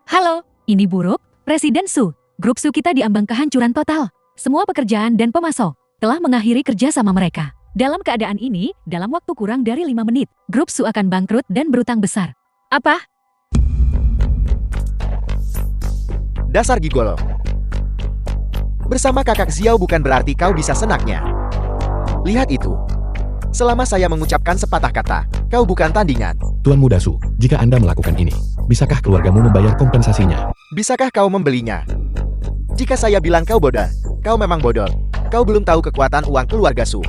Halo, ini Buruk, Presiden Su. Grup Su kita diambang kehancuran total. Semua pekerjaan dan pemasok telah mengakhiri kerja sama mereka. Dalam keadaan ini, dalam waktu kurang dari 5 menit, grup Su akan bangkrut dan berutang besar. Apa? Dasar gigolo. Bersama kakak Xiao bukan berarti kau bisa senaknya. Lihat itu. Selama saya mengucapkan sepatah kata, kau bukan tandingan. Tuan Muda Su, jika Anda melakukan ini, bisakah keluargamu membayar kompensasinya? Bisakah kau membelinya? Jika saya bilang kau bodoh, kau memang bodoh. Kau belum tahu kekuatan uang keluarga Su.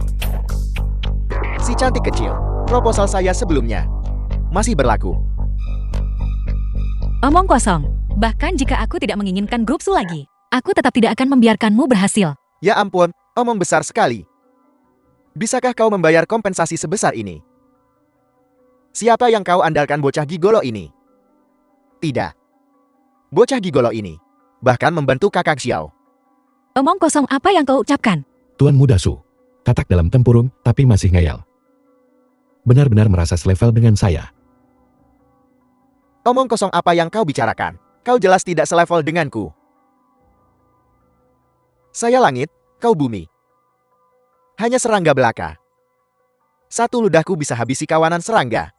Si cantik kecil, proposal saya sebelumnya masih berlaku. Omong kosong. Bahkan jika aku tidak menginginkan grup Su lagi, aku tetap tidak akan membiarkanmu berhasil. Ya ampun, omong besar sekali. Bisakah kau membayar kompensasi sebesar ini? Siapa yang kau andalkan bocah gigolo ini? Tidak. Bocah gigolo ini bahkan membantu kakak Xiao. Omong kosong apa yang kau ucapkan? Tuan Muda Su, katak dalam tempurung tapi masih ngayal. Benar-benar merasa selevel dengan saya. Omong kosong apa yang kau bicarakan? Kau jelas tidak selevel denganku. Saya langit, kau bumi. Hanya serangga belaka. Satu ludahku bisa habisi kawanan serangga.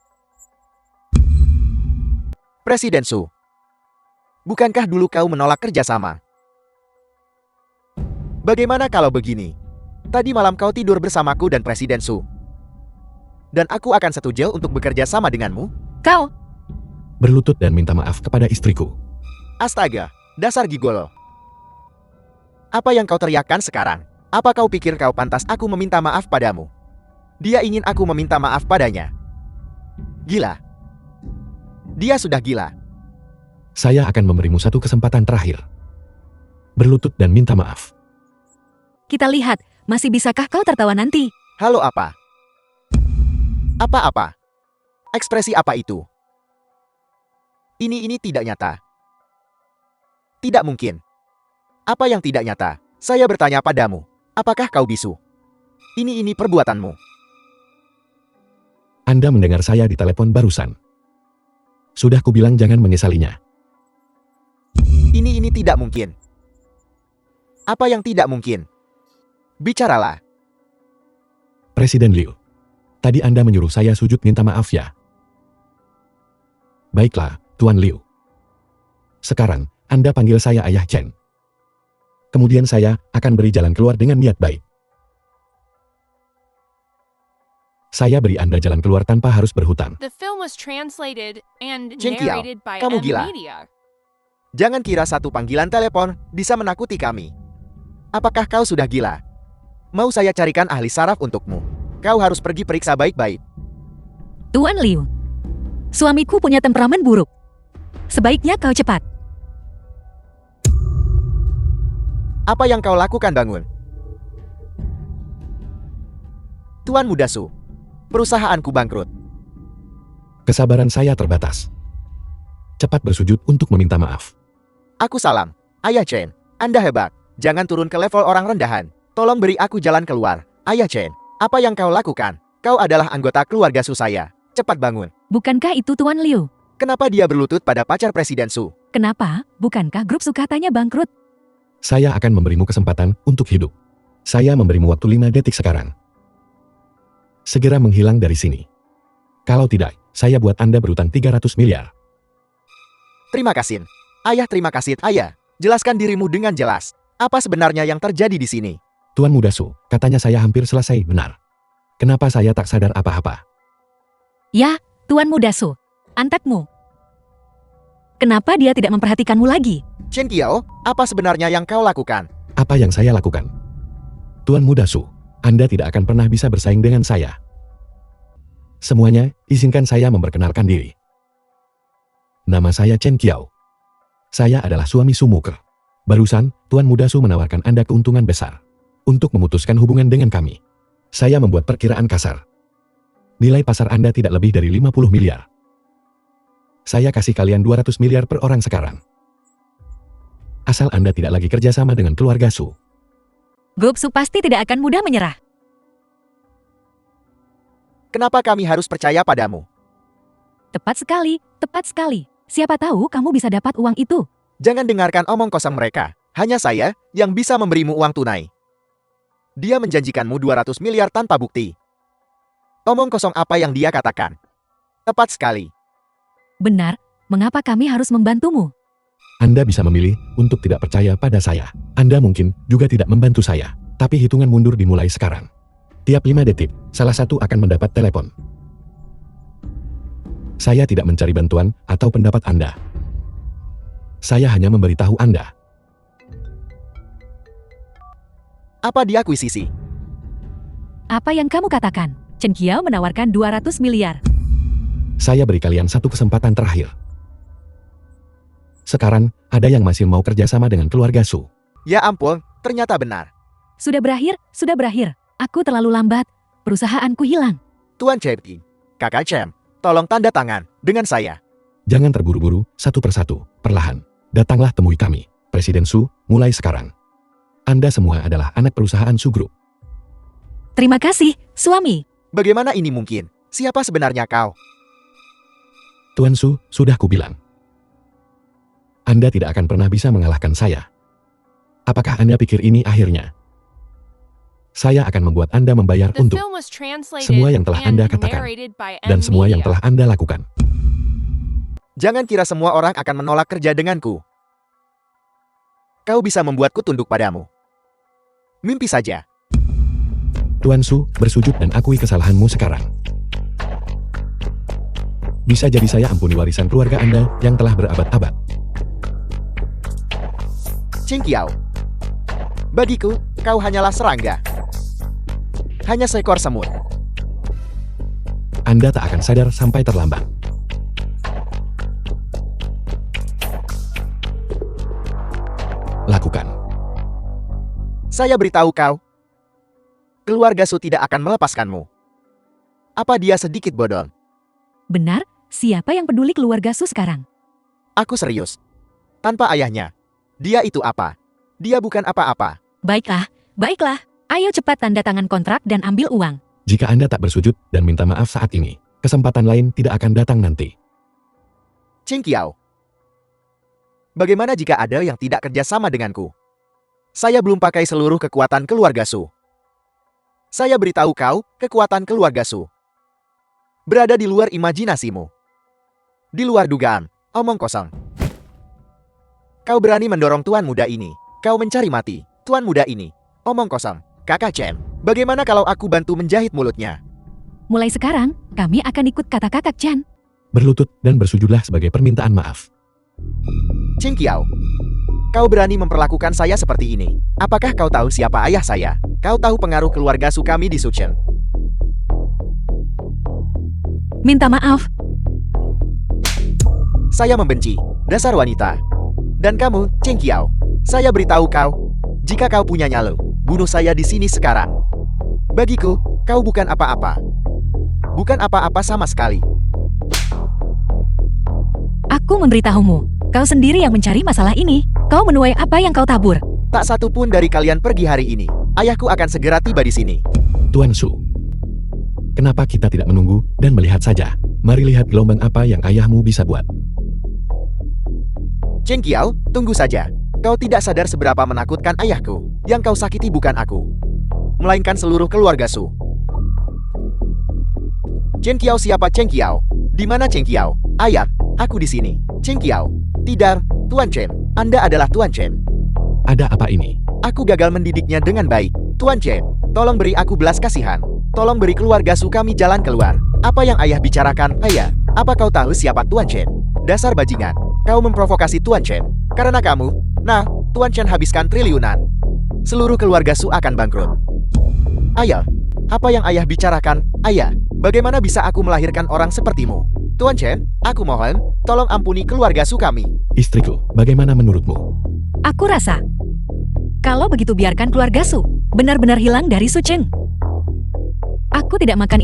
Presiden Su. Bukankah dulu kau menolak kerjasama? Bagaimana kalau begini? Tadi malam kau tidur bersamaku dan Presiden Su. Dan aku akan setuju untuk bekerja sama denganmu? Kau, Berlutut dan minta maaf kepada istriku. Astaga, dasar gigolo. Apa yang kau teriakkan sekarang? Apa kau pikir kau pantas aku meminta maaf padamu? Dia ingin aku meminta maaf padanya. Gila. Dia sudah gila. Saya akan memberimu satu kesempatan terakhir. Berlutut dan minta maaf. kita lihat, masih bisakah kau tertawa nanti? Halo apa? Apa-apa? Ekspresi apa itu? Ini tidak nyata. Tidak mungkin. Apa yang tidak nyata? Saya bertanya padamu, apakah kau bisu? Ini perbuatanmu. Anda mendengar saya di telepon barusan. Sudah kubilang jangan menyesalinya. Ini tidak mungkin. Apa yang tidak mungkin? Bicaralah. Presiden Liu. Tadi Anda menyuruh saya sujud minta maaf ya. Baiklah, Tuan Liu. Sekarang, Anda panggil saya Ayah Chen. Kemudian saya akan beri jalan keluar dengan niat baik. Saya beri Anda jalan keluar tanpa harus berhutang. The film was translated and Chen Qiao, narrated by kamu M gila. Media. Jangan kira satu panggilan telepon bisa menakuti kami. Apakah kau sudah gila? Mau saya carikan ahli saraf untukmu? Kau harus pergi periksa baik-baik. Tuan Liu, suamiku punya temperamen buruk. Sebaiknya kau cepat. Apa yang kau lakukan, Bangun? Tuan Muda Su, perusahaanku bangkrut. Kesabaran saya terbatas. Cepat bersujud untuk meminta maaf. Aku salam. Ayah Chen, Anda hebat. Jangan turun ke level orang rendahan. Tolong beri aku jalan keluar. Ayah Chen, apa yang kau lakukan? Kau adalah anggota keluarga Su saya. Cepat bangun. Bukankah itu Tuan Liu? Kenapa dia berlutut pada pacar Presiden Su? Kenapa? Bukankah grup Sukatanya bangkrut? Saya akan memberimu kesempatan untuk hidup. Saya memberimu waktu 5 detik sekarang. Segera menghilang dari sini. Kalau tidak, saya buat Anda berutang 300 miliar. Terima kasih. Ayah, terima kasih, Ayah. Jelaskan dirimu dengan jelas. Apa sebenarnya yang terjadi di sini? Tuan Muda Su, katanya saya hampir selesai, benar. Kenapa saya tak sadar apa-apa? Ya, Tuan Muda Su. Antekmu. Kenapa dia tidak memperhatikanmu lagi? Chen Qiao, apa sebenarnya yang kau lakukan? Apa yang saya lakukan? Tuan Muda Su, Anda tidak akan pernah bisa bersaing dengan saya. Semuanya, izinkan saya memperkenalkan diri. Nama saya Chen Qiao. Saya adalah suami Su Muker. Barusan, Tuan Muda Su menawarkan Anda keuntungan besar untuk memutuskan hubungan dengan kami. Saya membuat perkiraan kasar. Nilai pasar Anda tidak lebih dari 50 miliar. Saya kasih kalian 200 miliar per orang sekarang. Asal Anda tidak lagi kerjasama dengan keluarga Su. Grup Su pasti tidak akan mudah menyerah. Kenapa kami harus percaya padamu? Tepat sekali, tepat sekali. Siapa tahu kamu bisa dapat uang itu. Jangan dengarkan omong kosong mereka. Hanya saya yang bisa memberimu uang tunai. Dia menjanjikanmu 200 miliar tanpa bukti. Omong kosong apa yang dia katakan? Tepat sekali. Benar, mengapa kami harus membantumu? Anda bisa memilih untuk tidak percaya pada saya. Anda mungkin juga tidak membantu saya. Tapi hitungan mundur dimulai sekarang. Tiap 5 detik, salah satu akan mendapat telepon. Saya tidak mencari bantuan atau pendapat Anda. Saya hanya memberitahu Anda. Apa dia akuisisi? Apa yang kamu katakan? Chen Qiao menawarkan 200 miliar. Saya beri kalian satu kesempatan terakhir. Sekarang, ada yang masih mau kerjasama dengan keluarga Su. Ya ampun, ternyata benar. Sudah berakhir, sudah berakhir. Aku terlalu lambat. Perusahaanku hilang. Tuan Chen, Kakak Chen, tolong tanda tangan dengan saya. Jangan terburu-buru, satu persatu, perlahan. Datanglah temui kami, Presiden Su, mulai sekarang. Anda semua adalah anak perusahaan Su Group. Terima kasih, suami. Bagaimana ini mungkin? Siapa sebenarnya kau? Tuan Su, sudah kubilang. Anda tidak akan pernah bisa mengalahkan saya. Apakah Anda pikir ini akhirnya? Saya akan membuat Anda membayar The untuk film was translated semua yang telah and Anda katakan narrated by M dan semua yang Media. telah Anda lakukan. Jangan kira semua orang akan menolak kerja denganku. Kau bisa membuatku tunduk padamu. Mimpi saja. Tuan Su, bersujud dan akui kesalahanmu sekarang. Bisa jadi saya ampuni warisan keluarga Anda yang telah berabad-abad. Chen Qiao. Bagiku, kau hanyalah serangga. Hanya seekor semut. Anda tak akan sadar sampai terlambat. Lakukan. Saya beritahu kau. Keluarga Su tidak akan melepaskanmu. Apa dia sedikit bodoh? Benar, siapa yang peduli keluarga Su sekarang? Aku serius. Tanpa ayahnya. Dia itu apa? Dia bukan apa-apa. Baiklah, baiklah. Ayo cepat tanda tangan kontrak dan ambil uang. Jika Anda tak bersujud dan minta maaf saat ini, kesempatan lain tidak akan datang nanti. Chen Qiao. Bagaimana jika ada yang tidak kerja sama denganku? Saya belum pakai seluruh kekuatan keluarga Su. Saya beritahu kau, kekuatan keluarga Su berada di luar imajinasimu. Di luar dugaan, omong kosong. Kau berani mendorong tuan muda ini. Kau mencari mati, tuan muda ini. Omong kosong. Kakak Chen, bagaimana kalau aku bantu menjahit mulutnya? Mulai sekarang, kami akan ikut kata kakak Chan. Berlutut dan bersujudlah sebagai permintaan maaf. Cheng Qiao, kau berani memperlakukan saya seperti ini. Apakah kau tahu siapa ayah saya? Kau tahu pengaruh keluarga Su kami di Suchen? Minta maaf. Saya membenci, dasar wanita. Dan kamu, Cheng Qiao, saya beritahu kau, jika kau punya nyali, bunuh saya di sini sekarang. Bagiku, kau bukan apa-apa. Bukan apa-apa sama sekali. Aku memberitahumu. Kau sendiri yang mencari masalah ini. Kau menuai apa yang kau tabur. Tak satu pun dari kalian pergi hari ini. Ayahku akan segera tiba di sini. Tuan Su, kenapa kita tidak menunggu dan melihat saja? Mari lihat gelombang apa yang ayahmu bisa buat. Cheng Qiao, tunggu saja. Kau tidak sadar seberapa menakutkan ayahku. Yang kau sakiti bukan aku, melainkan seluruh keluarga Su. Cheng Qiao, siapa Cheng Qiao? Di mana Cheng Qiao? Ayah, aku di sini. Cheng Qiao. Tidak, Tuan Chen. Anda adalah Tuan Chen. Ada apa ini? Aku gagal mendidiknya dengan baik. Tuan Chen, tolong beri aku belas kasihan. Tolong beri keluarga Su kami jalan keluar. Apa yang ayah bicarakan? Ayah, apa kau tahu siapa Tuan Chen? Dasar bajingan. Kau memprovokasi Tuan Chen. Karena kamu, Tuan Chen habiskan triliunan. Seluruh keluarga Su akan bangkrut. Ayah, apa yang ayah bicarakan? Ayah, bagaimana bisa aku melahirkan orang sepertimu? Tuan Chen, aku mohon, tolong ampuni keluarga Su kami. Istriku, bagaimana menurutmu? Aku rasa, kalau begitu biarkan keluarga Su benar-benar hilang dari Sucheng. Aku tidak makan